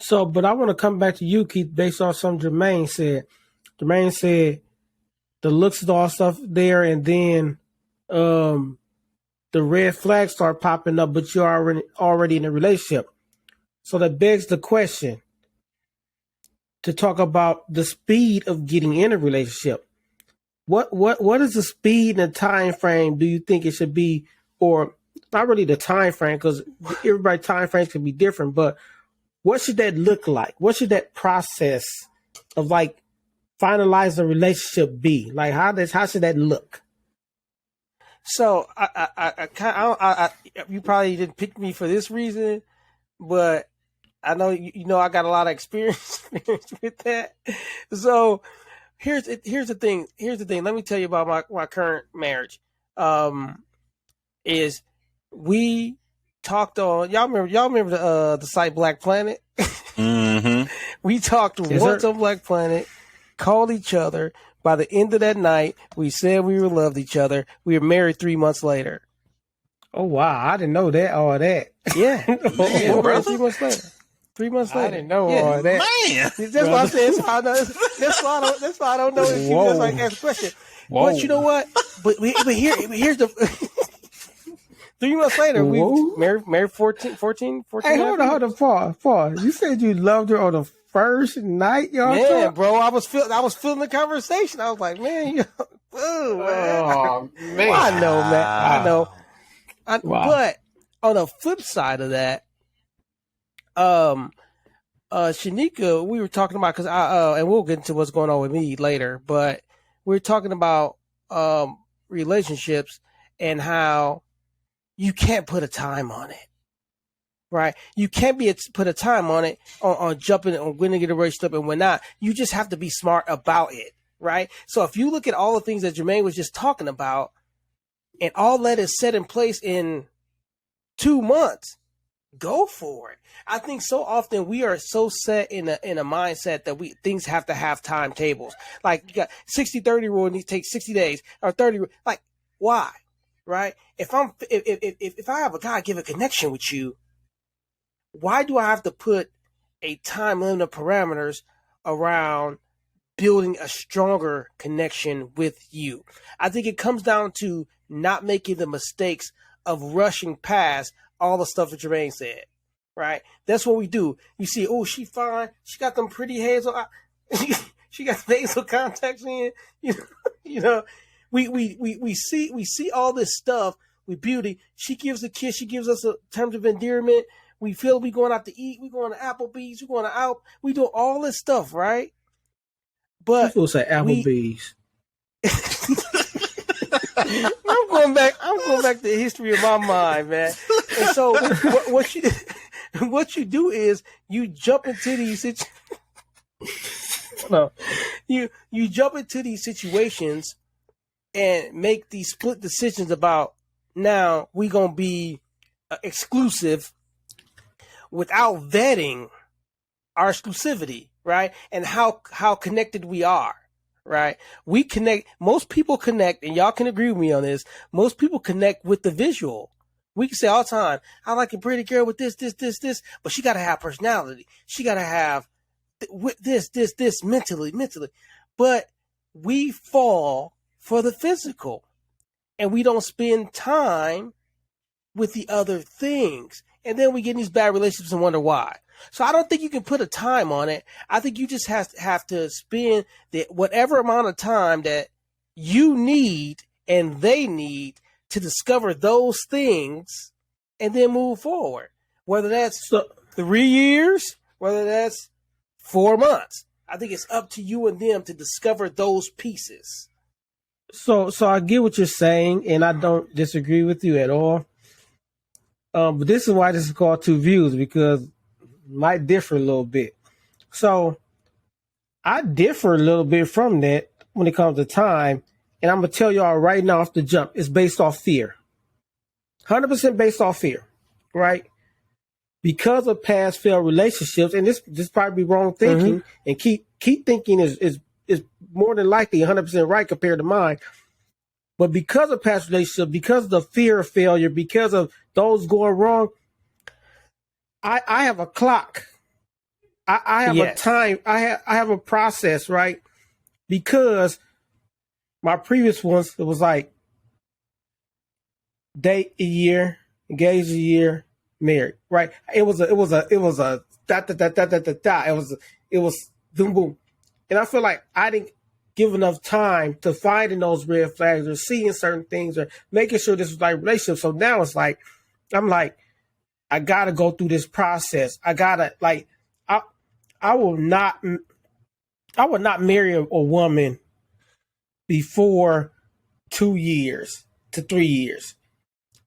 So, but I want to come back to you, Keith, based on something Jermane said. Jermane said the looks is all stuff there, and then the red flags start popping up, but you're already in a relationship. So that begs the question to talk about the speed of getting in a relationship. What is the speed and the time frame do you think it should be, or not really the time frame, because everybody's time frames can be different, but what should that look like? What should that process of, like, finalizing a relationship be? Like, how should that look?
So you probably didn't pick me for this reason, but I know I got a lot of experience with that. So here's the thing. Let me tell you about my current marriage. Is we talked on, y'all remember the site Black Planet?
Mm-hmm.
We talked once on Black Planet, called each other. By the end of that night, we said we loved each other. We were married 3 months later.
Oh wow, I didn't know that. All that.
Yeah.
Man,
3 months later. 3 months later.
I didn't know all that.
Man.
That's why I said that's why I don't know if you just like ask a question.
Whoa.
But you know what? But here's the 3 months later, we married 14.
Hey, hold on, pause. You said you loved her on the first night, y'all.
Yeah, bro, I was feeling the conversation. I was like, man, man.
Oh man,
I know, man. I know.
Wow.
But on the flip side of that, Shanika, we were talking about, because and we'll get into what's going on with me later, but we were talking about relationships and how you can't put a time on it, right? You can't put a time on it on jumping on when to get a relationship and when not. You just have to be smart about it, right? So if you look at all the things that Jermane was just talking about, and all that is set in place in 2 months, go for it. I think so often we are so set in a mindset that things have to have timetables. Like, you got 60-30 rule, and it takes 60 days or 30. Like, why? Right? If I have a God-given connection with you, why do I have to put a time limit of parameters around building a stronger connection with you? I think it comes down to not making the mistakes of rushing past all the stuff that Jermane said, right? That's what we do. You see, oh, she fine. She got them pretty hazel. She got hazel contacts in. You know. We see all this stuff with beauty. She gives a kiss. She gives us a terms of endearment. We feel we going out to eat. We going to Applebee's. We going out. We do all this stuff, right? But
people say Applebee's.
I'm going back to the history of my mind, man. And so what you do is you jump into these you jump into these situations and make these split decisions about, now we gonna be exclusive without vetting our exclusivity, right? And how connected we are, right? We connect. Most people connect, and y'all can agree with me on this. Most people connect with the visual. We can say all the time, I like a pretty girl with this, but she got to have personality. She got to have this mentally. But we fall for the physical, and we don't spend time with the other things. And then we get in these bad relationships and wonder why. So I don't think you can put a time on it. I think you just have to spend whatever amount of time that you need and they need to discover those things and then move forward. Whether that's 3 years, whether that's 4 months. I think it's up to you and them to discover those pieces.
So I get what you're saying, and I don't disagree with you at all. But this is why this is called TuVues, because it might differ a little bit. So I differ a little bit from that when it comes to time. And I'm going to tell y'all right now off the jump, it's based off fear. 100% based off fear, right? Because of past failed relationships, and this probably be wrong thinking, and keep thinking is more than likely 100% right compared to mine. But because of past relationships, because of the fear of failure, because of those going wrong, I have a clock. I have a time. I have a process, right? Because my previous ones, it was like date a year, engage a year, married, right? It was a da. It was boom boom, and I feel like I didn't give enough time to finding those red flags or seeing certain things or making sure this was like relationship. So now it's like I'm like, I gotta go through this process. I gotta I will not marry a woman before 2 years to 3 years.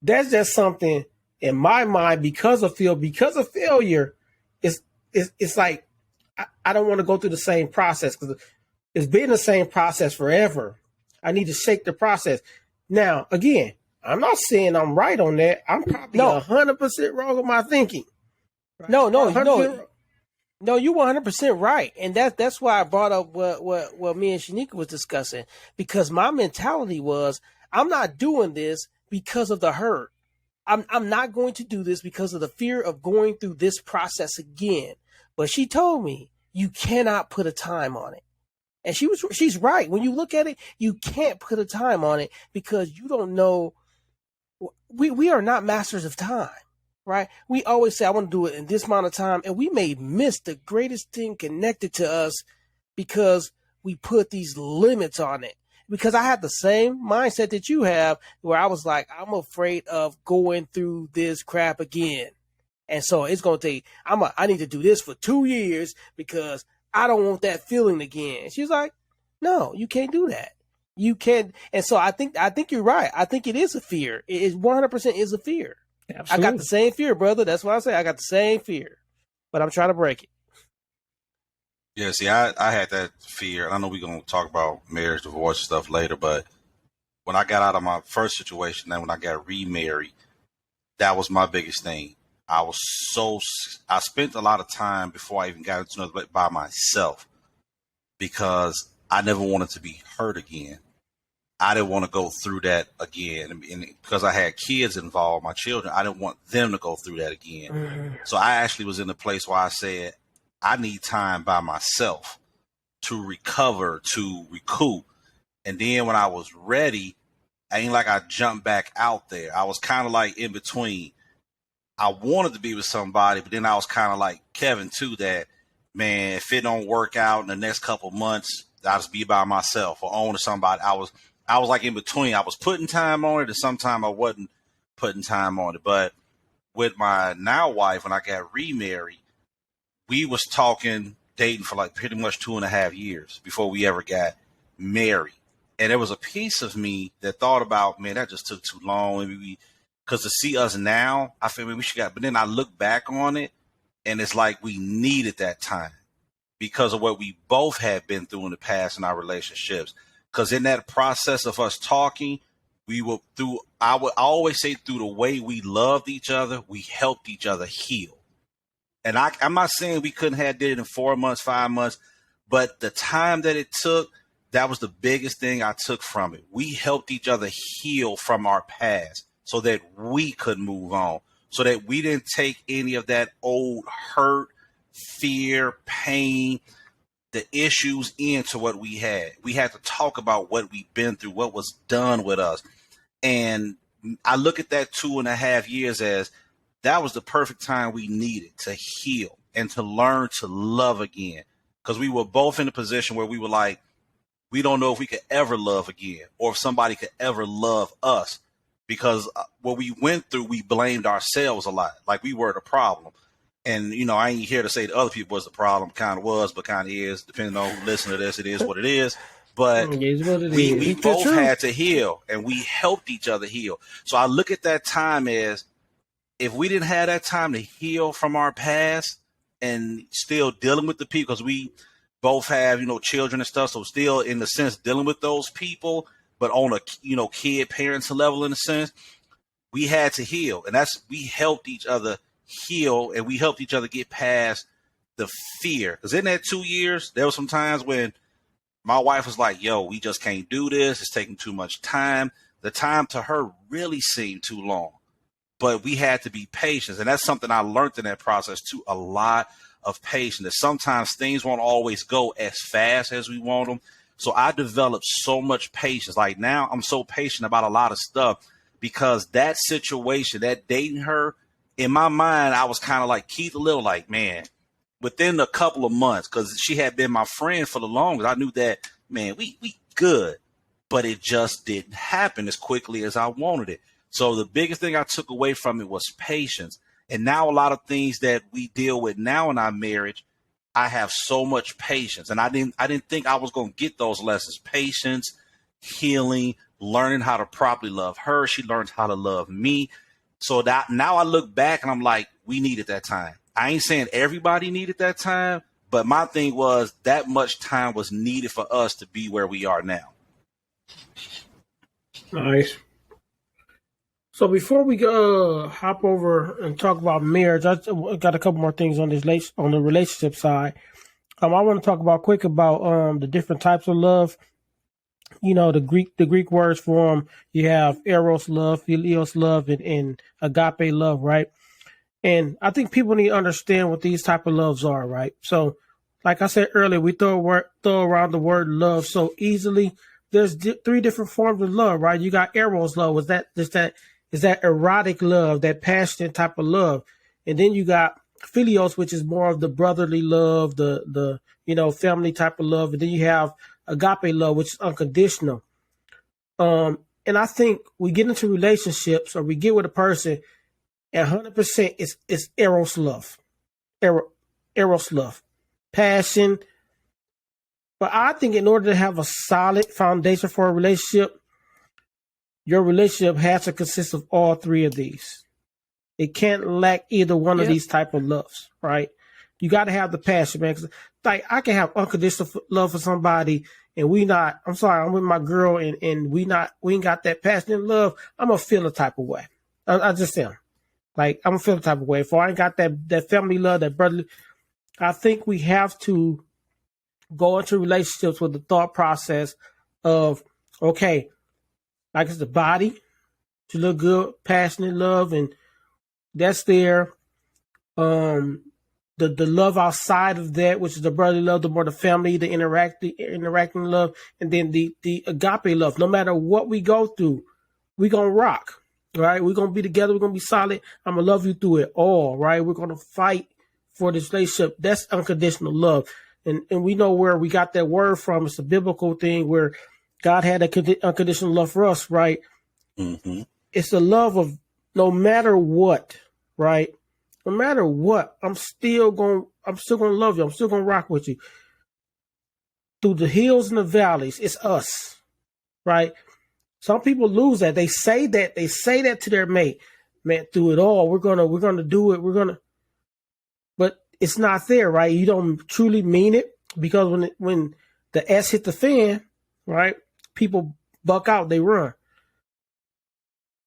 That's just something in my mind because of failure. It's like I don't want to go through the same process because it's been the same process forever. I need to shake the process. Now, again, I'm not saying I'm right on that. I'm probably 100% wrong with my thinking. Right?
No, you're 100% right, and that's why I brought up what me and Shanika was discussing, because my mentality was I'm not doing this because of the hurt. I'm not going to do this because of the fear of going through this process again. But she told me you cannot put a time on it, and she's right. When you look at it, you can't put a time on it because you don't know. We are not masters of time. Right? We always say, I want to do it in this amount of time. And we may miss the greatest thing connected to us because we put these limits on it. Because I had the same mindset that you have, where I was like, I'm afraid of going through this crap again. And so it's going to take, I need to do this for 2 years because I don't want that feeling again. And she's like, no, you can't do that. You can't. And so I think you're right. I think it is a fear. It is 100% is a fear. Absolutely. I got the same fear, brother. That's what I say. I got the same fear, but I'm trying to break it.
Yeah, see, I had that fear. I know we're going to talk about marriage, divorce stuff later, but when I got out of my first situation and when I got remarried, that was my biggest thing. I spent a lot of time before I even got into another by myself because I never wanted to be hurt again. I didn't want to go through that again. And because I had kids involved, my children, I didn't want them to go through that again. Mm-hmm. So I actually was in a place where I said, I need time by myself to recover, to recoup. And then when I was ready, I ain't like I jumped back out there. I was kind of like in between. I wanted to be with somebody, but then I was kind of like Kevin too, that, man, if it don't work out in the next couple months, I'll just be by myself or own to somebody. I was like in between. I was putting time on it, and sometimes I wasn't putting time on it. But with my now wife, when I got remarried, we was dating for like pretty much 2.5 years before we ever got married. And there was a piece of me that thought about, man, that just took too long. Because to see us now, I feel we should but then I look back on it and it's like we needed that time because of what we both had been through in the past in our relationships. Because in that process of us talking, we were through, I always say through the way we loved each other, we helped each other heal. And I'm not saying we couldn't have did it in 4 months, 5 months, but the time that it took, that was the biggest thing I took from it. We helped each other heal from our past so that we could move on, so that we didn't take any of that old hurt, fear, pain, the issues into what we had. We had to talk about what we've been through, what was done with us. And I look at that 2.5 years as that was the perfect time we needed to heal and to learn to love again. Because we were both in a position where we were like, we don't know if we could ever love again or if somebody could ever love us. Because what we went through, we blamed ourselves a lot. Like we were the problem. And, you know, I ain't here to say that other people was the problem. Kind of was, but kind of is. Depending on who listens to this, it is what it is. But we both had to heal, and we helped each other heal. So I look at that time as, if we didn't have that time to heal from our past and still dealing with the people, because we both have, you know, children and stuff, so still in the sense dealing with those people, but on a, you know, kid parents level in a sense, we had to heal. And we helped each other heal, and we helped each other get past the fear. Because in that 2 years, there were some times when my wife was like, yo, we just can't do this. It's taking too much time. The time to her really seemed too long. But we had to be patient. And that's something I learned in that process too, a lot of patience. That sometimes things won't always go as fast as we want them. So I developed so much patience. Like now I'm so patient about a lot of stuff because that situation, that dating her, in my mind, I was kind of like Keith a little like, man, within a couple of months, because she had been my friend for the longest, I knew that, man, we good. But it just didn't happen as quickly as I wanted it. So the biggest thing I took away from it was patience. And now a lot of things that we deal with now in our marriage, I have so much patience. And I didn't think I was going to get those lessons. Patience, healing, learning how to properly love her. She learned how to love me. So that now I look back and I'm like, we needed that time. I ain't saying everybody needed that time, but my thing was that much time was needed for us to be where we are now.
Nice. So before we hop over and talk about marriage, I got a couple more things on on the relationship side. I want to talk quick about the different types of love. You know, the Greek words for them. You have eros love, philios love, and agape love, right? And I think people need to understand what these type of loves are, right? So, like I said earlier, we throw around the word love so easily. There's 3 different forms of love, right? You got eros love. Is that erotic love, that passionate type of love. And then you got philios, which is more of the brotherly love, the family type of love. And then you have agape love, which is unconditional. And I think we get into relationships or we get with a person, and 100% it's eros love. Eros love. Passion. But I think in order to have a solid foundation for a relationship, your relationship has to consist of all 3 of these. It can't lack either one of these type of loves, right? You got to have the passion, man. 'Cause, like, I can have unconditional love for somebody, and I'm with my girl, and we ain't got that passionate love. I'm gonna feel a type of way. I just am. Like, I'm gonna feel a type of way. If I ain't got that family love, that brotherly, I think we have to go into relationships with the thought process of, okay, like it's the body to look good, passionate love, and that's there. The love outside of that, which is the brotherly love, the more the family, the interacting love, and then the agape love. No matter what we go through, we gonna rock, right? We're gonna be together. We're gonna be solid. I'm gonna love you through it all, right? We're gonna fight for this relationship. That's unconditional love, and we know where we got that word from. It's a biblical thing where God had unconditional love for us, right?
Mm-hmm.
It's a love of no matter what, right? No matter what, I'm still gonna love you. I'm still gonna rock with you. Through the hills and the valleys, it's us. right? Some people lose that. They say that to their mate. Man, through it all, we're gonna do it. But it's not there, right? You don't truly mean it, because when the S hit the fan, right? People buck out, they run.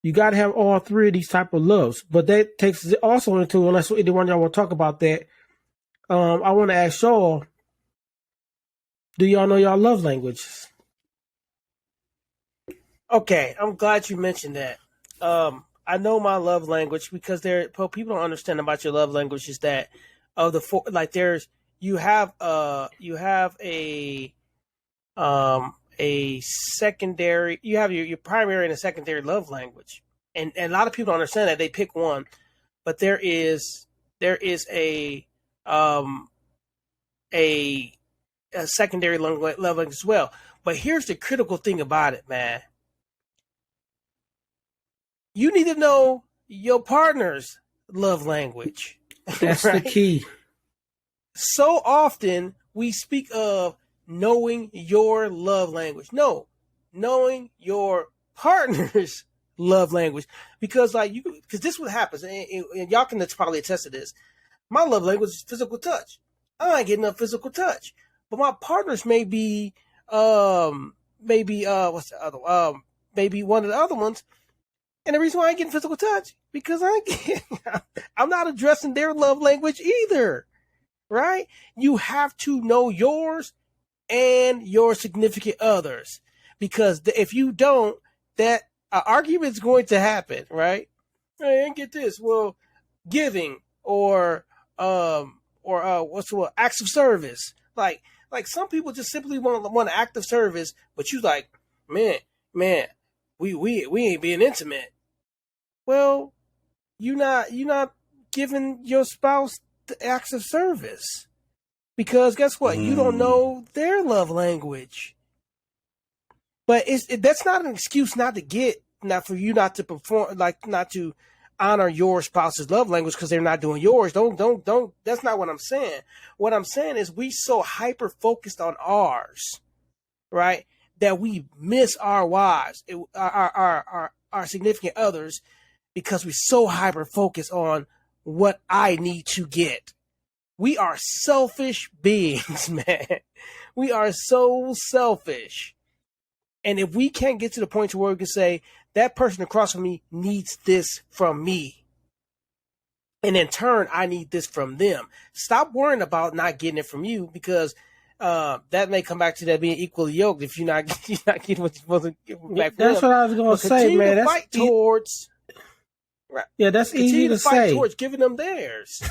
You got to have all three of these type of loves, but that takes it also into, unless anyone y'all want to talk about that. I want to ask y'all, do y'all know y'all love languages?
Okay, I'm glad you mentioned that. I know my love language because people don't understand about your love language is that of the four, like you have a secondary, you have your primary and a secondary love language, and a lot of people don't understand that. They pick one, but there is a secondary love language as well. But here's the critical thing about it, man. You need to know your partner's love language.
That's
right?
the key.
So often we speak of knowing your love language. No, knowing your partner's love language. Because because this is what happens, and y'all can probably attest to this. My love language is physical touch. I ain't getting enough physical touch. But my partners may be what's the other maybe one of the other ones. And the reason why I ain't getting physical touch, because I'm not addressing their love language either, right? You have to know yours and your significant others, because if you don't, that argument's going to happen, right? Hey, and get this, well, giving or what's the word, acts of service, like some people just simply want an act of service, but you like, man, we ain't being intimate. Well, you're not giving your spouse the acts of service, because guess what? You don't know their love language. But that's not an excuse not for you not to perform, like not to honor your spouse's love language because they're not doing yours. Don't. That's not what I'm saying. What I'm saying is we so hyper focused on ours, right, that we miss our wives, our significant others, because we're so hyper focused on what I need to get. We are selfish beings, man. We are so selfish. And if we can't get to the point to where we can say that person across from me needs this from me, and in turn I need this from them, stop worrying about not getting it from you, because that may come back to that being equally yoked if you're not getting what you're supposed to get back from them.
That's what I was going to say, man.
That's fight towards. Right.
Yeah, that's easy to
fight
say.
Towards giving them theirs.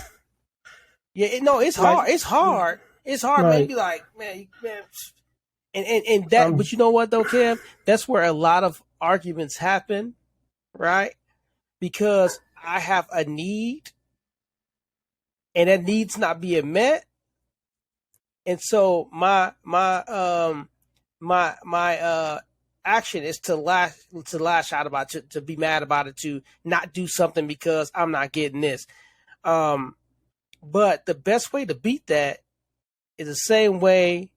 It's hard. It's hard. It's hard, right. Man. Be like, man. And that, but you know what though, Kev? That's where a lot of arguments happen, right? Because I have a need, and that need's not being met, and so my action is to lash out about it, to be mad about it, to not do something because I'm not getting this. But the best way to beat that is the same way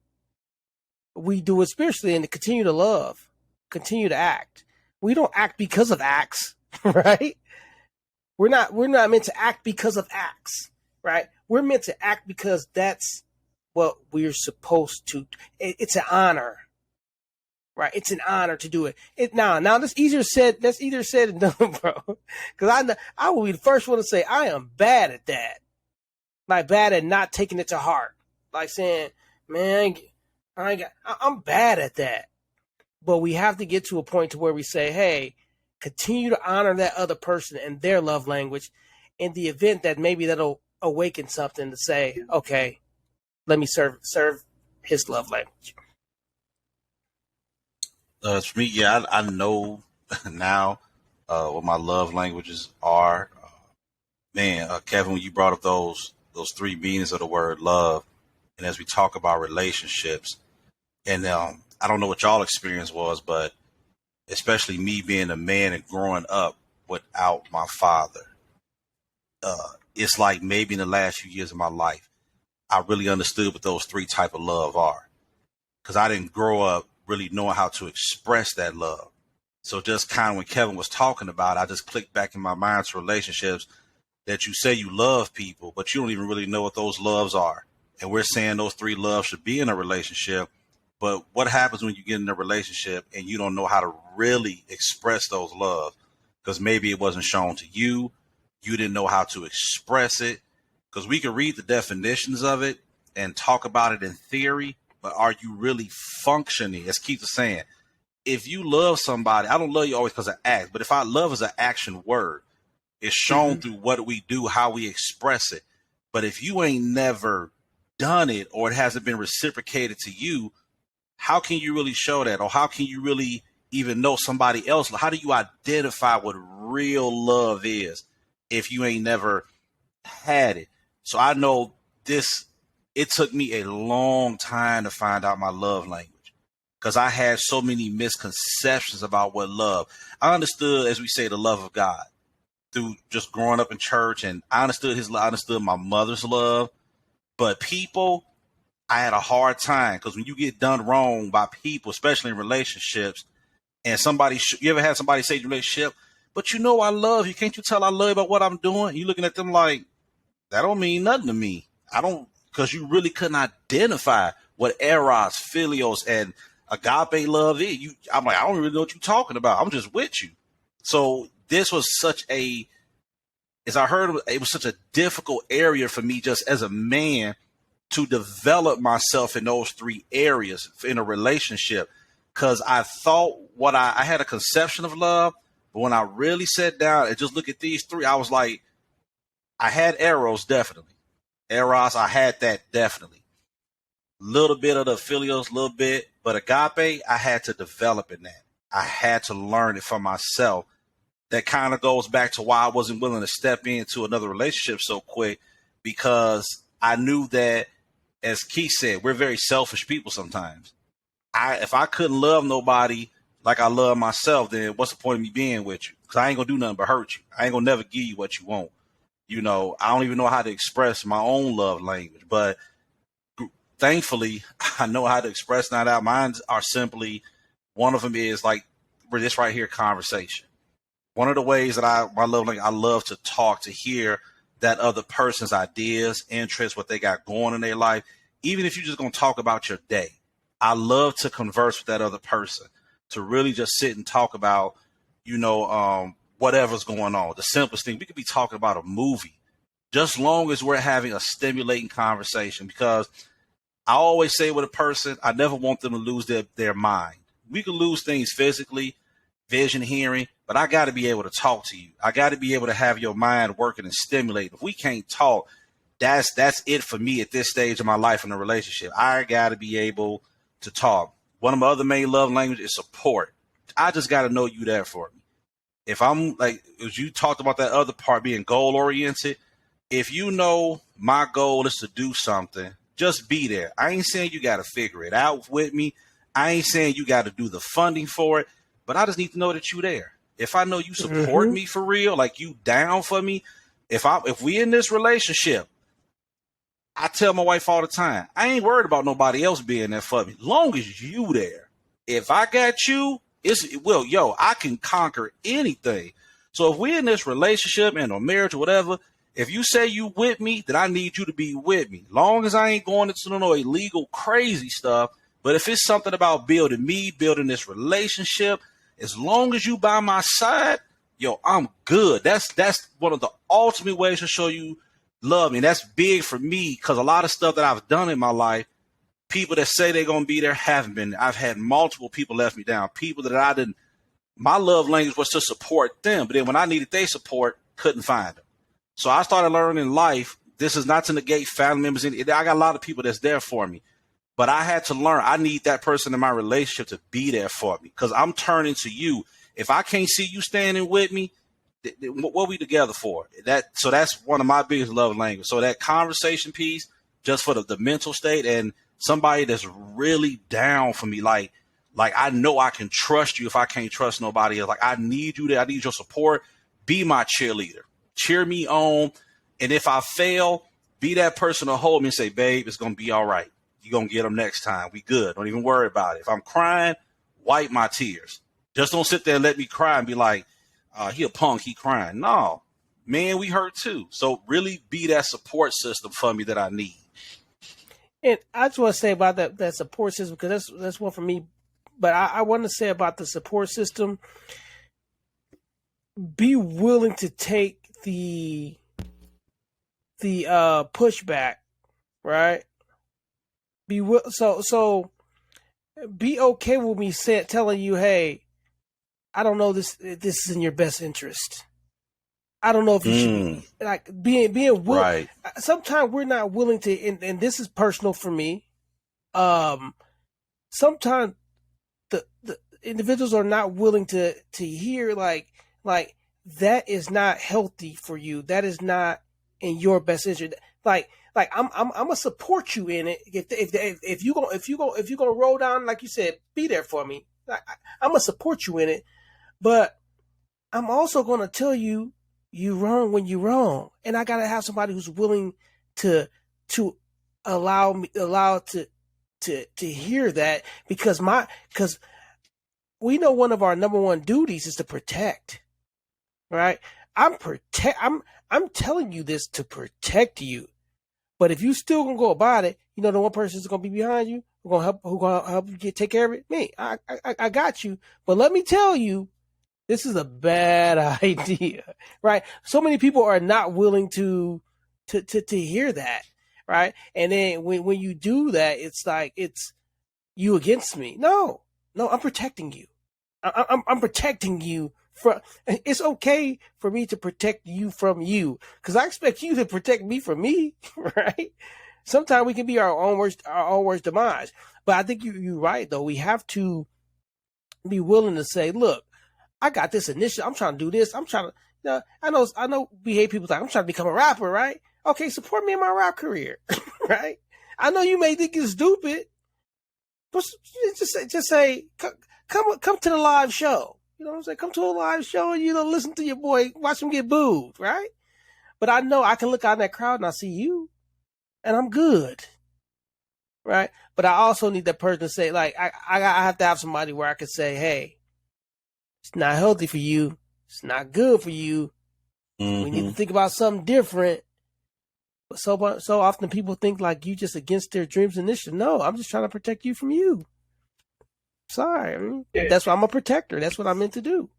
we do it spiritually, and to continue to love, continue to act. We don't act because of acts, right? We're not meant to act because of acts, right? We're meant to act because that's what we're supposed to. It's an honor. Right, it's an honor to do it. Now that's easier said than done, bro. Because I will be the first one to say I am bad at that. Like bad at not taking it to heart. Like saying, man, I'm bad at that. But we have to get to a point to where we say, hey, continue to honor that other person and their love language, in the event that maybe that'll awaken something to say, okay, let me serve his love language.
For me, yeah, I know now what my love languages are. Man, Kevin, when you brought up those three meanings of the word love, and as we talk about relationships, and I don't know what y'all experience was, but especially me being a man and growing up without my father, it's like maybe in the last few years of my life, I really understood what those three type of love are, because I didn't grow up really knowing how to express that love. So just kind of when Kevin was talking about it, I just clicked back in my mind to relationships that you say you love people, but you don't even really know what those loves are. And we're saying those 3 loves should be in a relationship. But what happens when you get in a relationship and you don't know how to really express those loves? Because maybe it wasn't shown to you. You didn't know how to express it. Because we can read the definitions of it and talk about it in theory, but are you really functioning? As Keith was saying, if you love somebody, I don't love you always because of act, but if I love is an action word, it's shown through what we do, how we express it. But if you ain't never done it or it hasn't been reciprocated to you, how can you really show that? Or how can you really even know somebody else? How do you identify what real love is if you ain't never had it? So I know this, it took me a long time to find out my love language because I had so many misconceptions about what love. I understood, as we say, the love of God through just growing up in church, and I understood his love. I understood my mother's love, but people, I had a hard time because when you get done wrong by people, especially in relationships, and somebody, you ever had somebody say in a relationship, but you know I love you. Can't you tell I love you about what I'm doing? You looking at them like, that don't mean nothing to me. I don't, because you really couldn't identify what eros, philios, and agape love is. I'm like, I don't really know what you're talking about. I'm just with you. So this was such a, as I heard, it was such a difficult area for me just as a man to develop myself in those 3 areas in a relationship. Because I thought I had a conception of love, but when I really sat down and just look at these 3, I was like, I had eros, definitely. Eros, I had that definitely. Little bit of the philios, little bit, but agape, I had to develop in that. I had to learn it for myself. That kind of goes back to why I wasn't willing to step into another relationship so quick, because I knew that, as Keith said, we're very selfish people sometimes. If I couldn't love nobody like I love myself, then what's the point of me being with you? Because I ain't gonna do nothing but hurt you. I ain't gonna never give you what you want. You know, I don't even know how to express my own love language, but thankfully I know how to express that out. Mine are simply, one of them is like, we're this right here, conversation. One of the ways that my love language, I love to talk, to hear that other person's ideas, interests, what they got going in their life. Even if you're just going to talk about your day, I love to converse with that other person, to really just sit and talk about, whatever's going on. The simplest thing, we could be talking about a movie, just long as we're having a stimulating conversation. Because I always say with a person, I never want them to lose their mind. We could lose things physically, vision, hearing, but I got to be able to talk to you. I got to be able to have your mind working and stimulating. If we can't talk, that's it for me at this stage of my life in a relationship. I got to be able to talk. One of my other main love languages is support. I just got to know you there for me. If I'm like, as you talked about that other part being goal oriented, if you know my goal is to do something, just be there. I ain't saying you got to figure it out with me. I ain't saying you got to do the funding for it, but I just need to know that you there. If I know you support me for real, like you down for me, if we in this relationship, I tell my wife all the time, I ain't worried about nobody else being there for me. Long as you there. If I got you, I can conquer anything. So if we in this relationship and or marriage or whatever, if you say you with me, then I need you to be with me. Long as I ain't going into no illegal, crazy stuff. But if it's something about building this relationship, as long as you by my side, I'm good. That's one of the ultimate ways to show you love me. And that's big for me because a lot of stuff that I've done in my life, people that say they're going to be there haven't been. I've had multiple people let me down. People that my love language was to support them. But then when I needed their support, couldn't find them. So I started learning in life, this is not to negate family members. I got a lot of people that's there for me. But I had to learn, I need that person in my relationship to be there for me because I'm turning to you. If I can't see you standing with me, what are we together for? So that's one of my biggest love languages. So that conversation piece, just for the mental state, and somebody that's really down for me, like I know I can trust you if I can't trust nobody else. Like I need you there. I need your support. Be my cheerleader. Cheer me on. And if I fail, be that person to hold me and say, babe, it's going to be all right. you're going to get them next time. We good. Don't even worry about it. If I'm crying, wipe my tears. Just don't sit there and let me cry and be like, he a punk, he crying. No, man, we hurt too. So really be that support system for me that I need.
And I just want to say about that support system, because that's one for me. But I want to say about the support system, be willing to take the pushback, right? So be okay with me telling you, hey, I don't know this is in your best interest. I don't know if you should be like being willing.
Right.
Sometimes we're not willing to, and this is personal for me. Sometimes the individuals are not willing to hear like that is not healthy for you. That is not in your best interest. Like I'm gonna support you in it. If you gonna roll down like you said, be there for me. I'm gonna support you in it, but I'm also gonna tell you wrong when you're wrong, and I gotta have somebody who's willing to allow to hear that, because we know one of our number one duties is to protect, right? I'm telling you this to protect you, but if you still gonna go about it, you know the one person is gonna be behind you, who gonna help you take care of it. Me, I got you, but let me tell you, this is a bad idea, right? So many people are not willing to hear that, right? And then when you do that, it's like it's you against me. No, I'm protecting you. I'm protecting you from. It's okay for me to protect you from you, because I expect you to protect me from me, right? Sometimes we can be our own worst demise. But I think you're right though. We have to be willing to say, look, I got this initiative. I'm trying to do this. I'm trying to, I know we hate people like, I'm trying to become a rapper, right? Okay, support me in my rap career, right? I know you may think it's stupid, but just say, come to the live show. You know what I'm saying? Come to a live show and, listen to your boy, watch him get booed, right? But I know I can look out in that crowd and I see you, and I'm good, right? But I also need that person to say, like, I have to have somebody where I can say, hey, it's not healthy for you. It's not good for you. We need to think about something different. But so often people think like you just against their dreams and initiative. No, I'm just trying to protect you from you. Sorry. That's why I'm a protector. That's what I'm meant to do.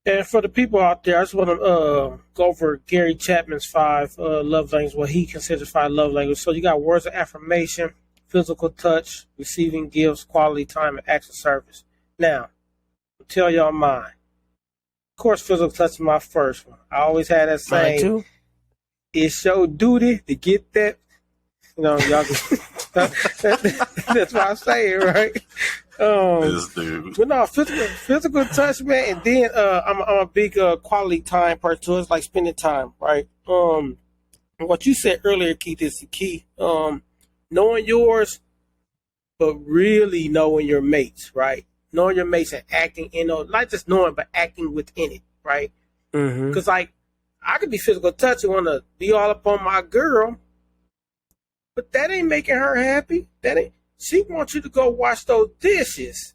And for the people out there, I just want to go over Gary Chapman's 5 love languages, what he considers 5 love languages. So you got words of affirmation, physical touch, receiving gifts, quality time, and acts of service. Now, tell y'all mine. Of course, physical touch is my first one. I always had that saying.
Mine too.
It's your duty to get that. Y'all. That's why I say it, right?
This dude.
But no, physical touch, man. And then I'm a big quality time person. So it's like spending time, right? What you said earlier, Keith, is the key. Knowing yours, but really knowing your mates, right? Knowing your mates and acting, not just knowing, but acting within it, right? Because, like, I could be physical touch and want to be all up on my girl, but that ain't making her happy. She wants you to go wash those dishes,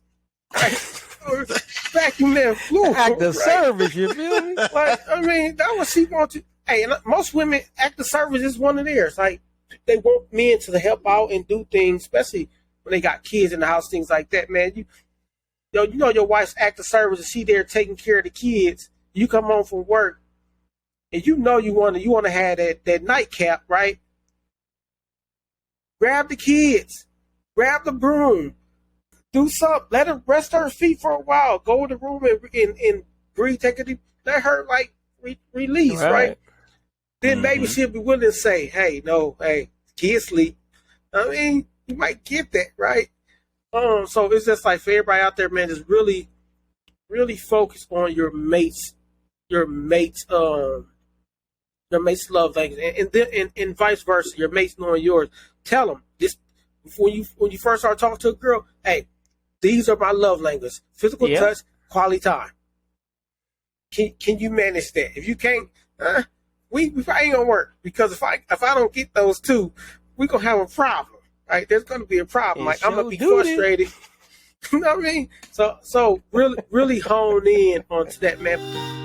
right? Or vacuum that floor.
Act of service, you feel me?
Like, I mean, that's what she wants you. Hey, and most women, act of service is one of theirs. Like, they want men to help out and do things, especially when they got kids in the house, things like that, man. You know your wife's act of service is she there taking care of the kids. You come home from work, and you want to have that nightcap, right? Grab the kids, grab the broom, do something. Let her rest her feet for a while. Go in the room and breathe. Take a deep. Let her release, right? Then maybe she'll be willing to say, "Hey, no, hey, kids sleep." I mean, you might get that, right? So it's just like for everybody out there, man, just really, really focus on your mates love language, and vice versa. Your mates knowing yours. Tell them this when you first start talking to a girl. Hey, these are my love languages: physical touch, quality time. Can you manage that? If you can't, we probably ain't gonna work, because if I don't get those two, we're gonna have a problem. Right? There's gonna be a problem.
It
I'm gonna
sure
be
do
frustrated. You know what I mean? So really hone in onto that, man.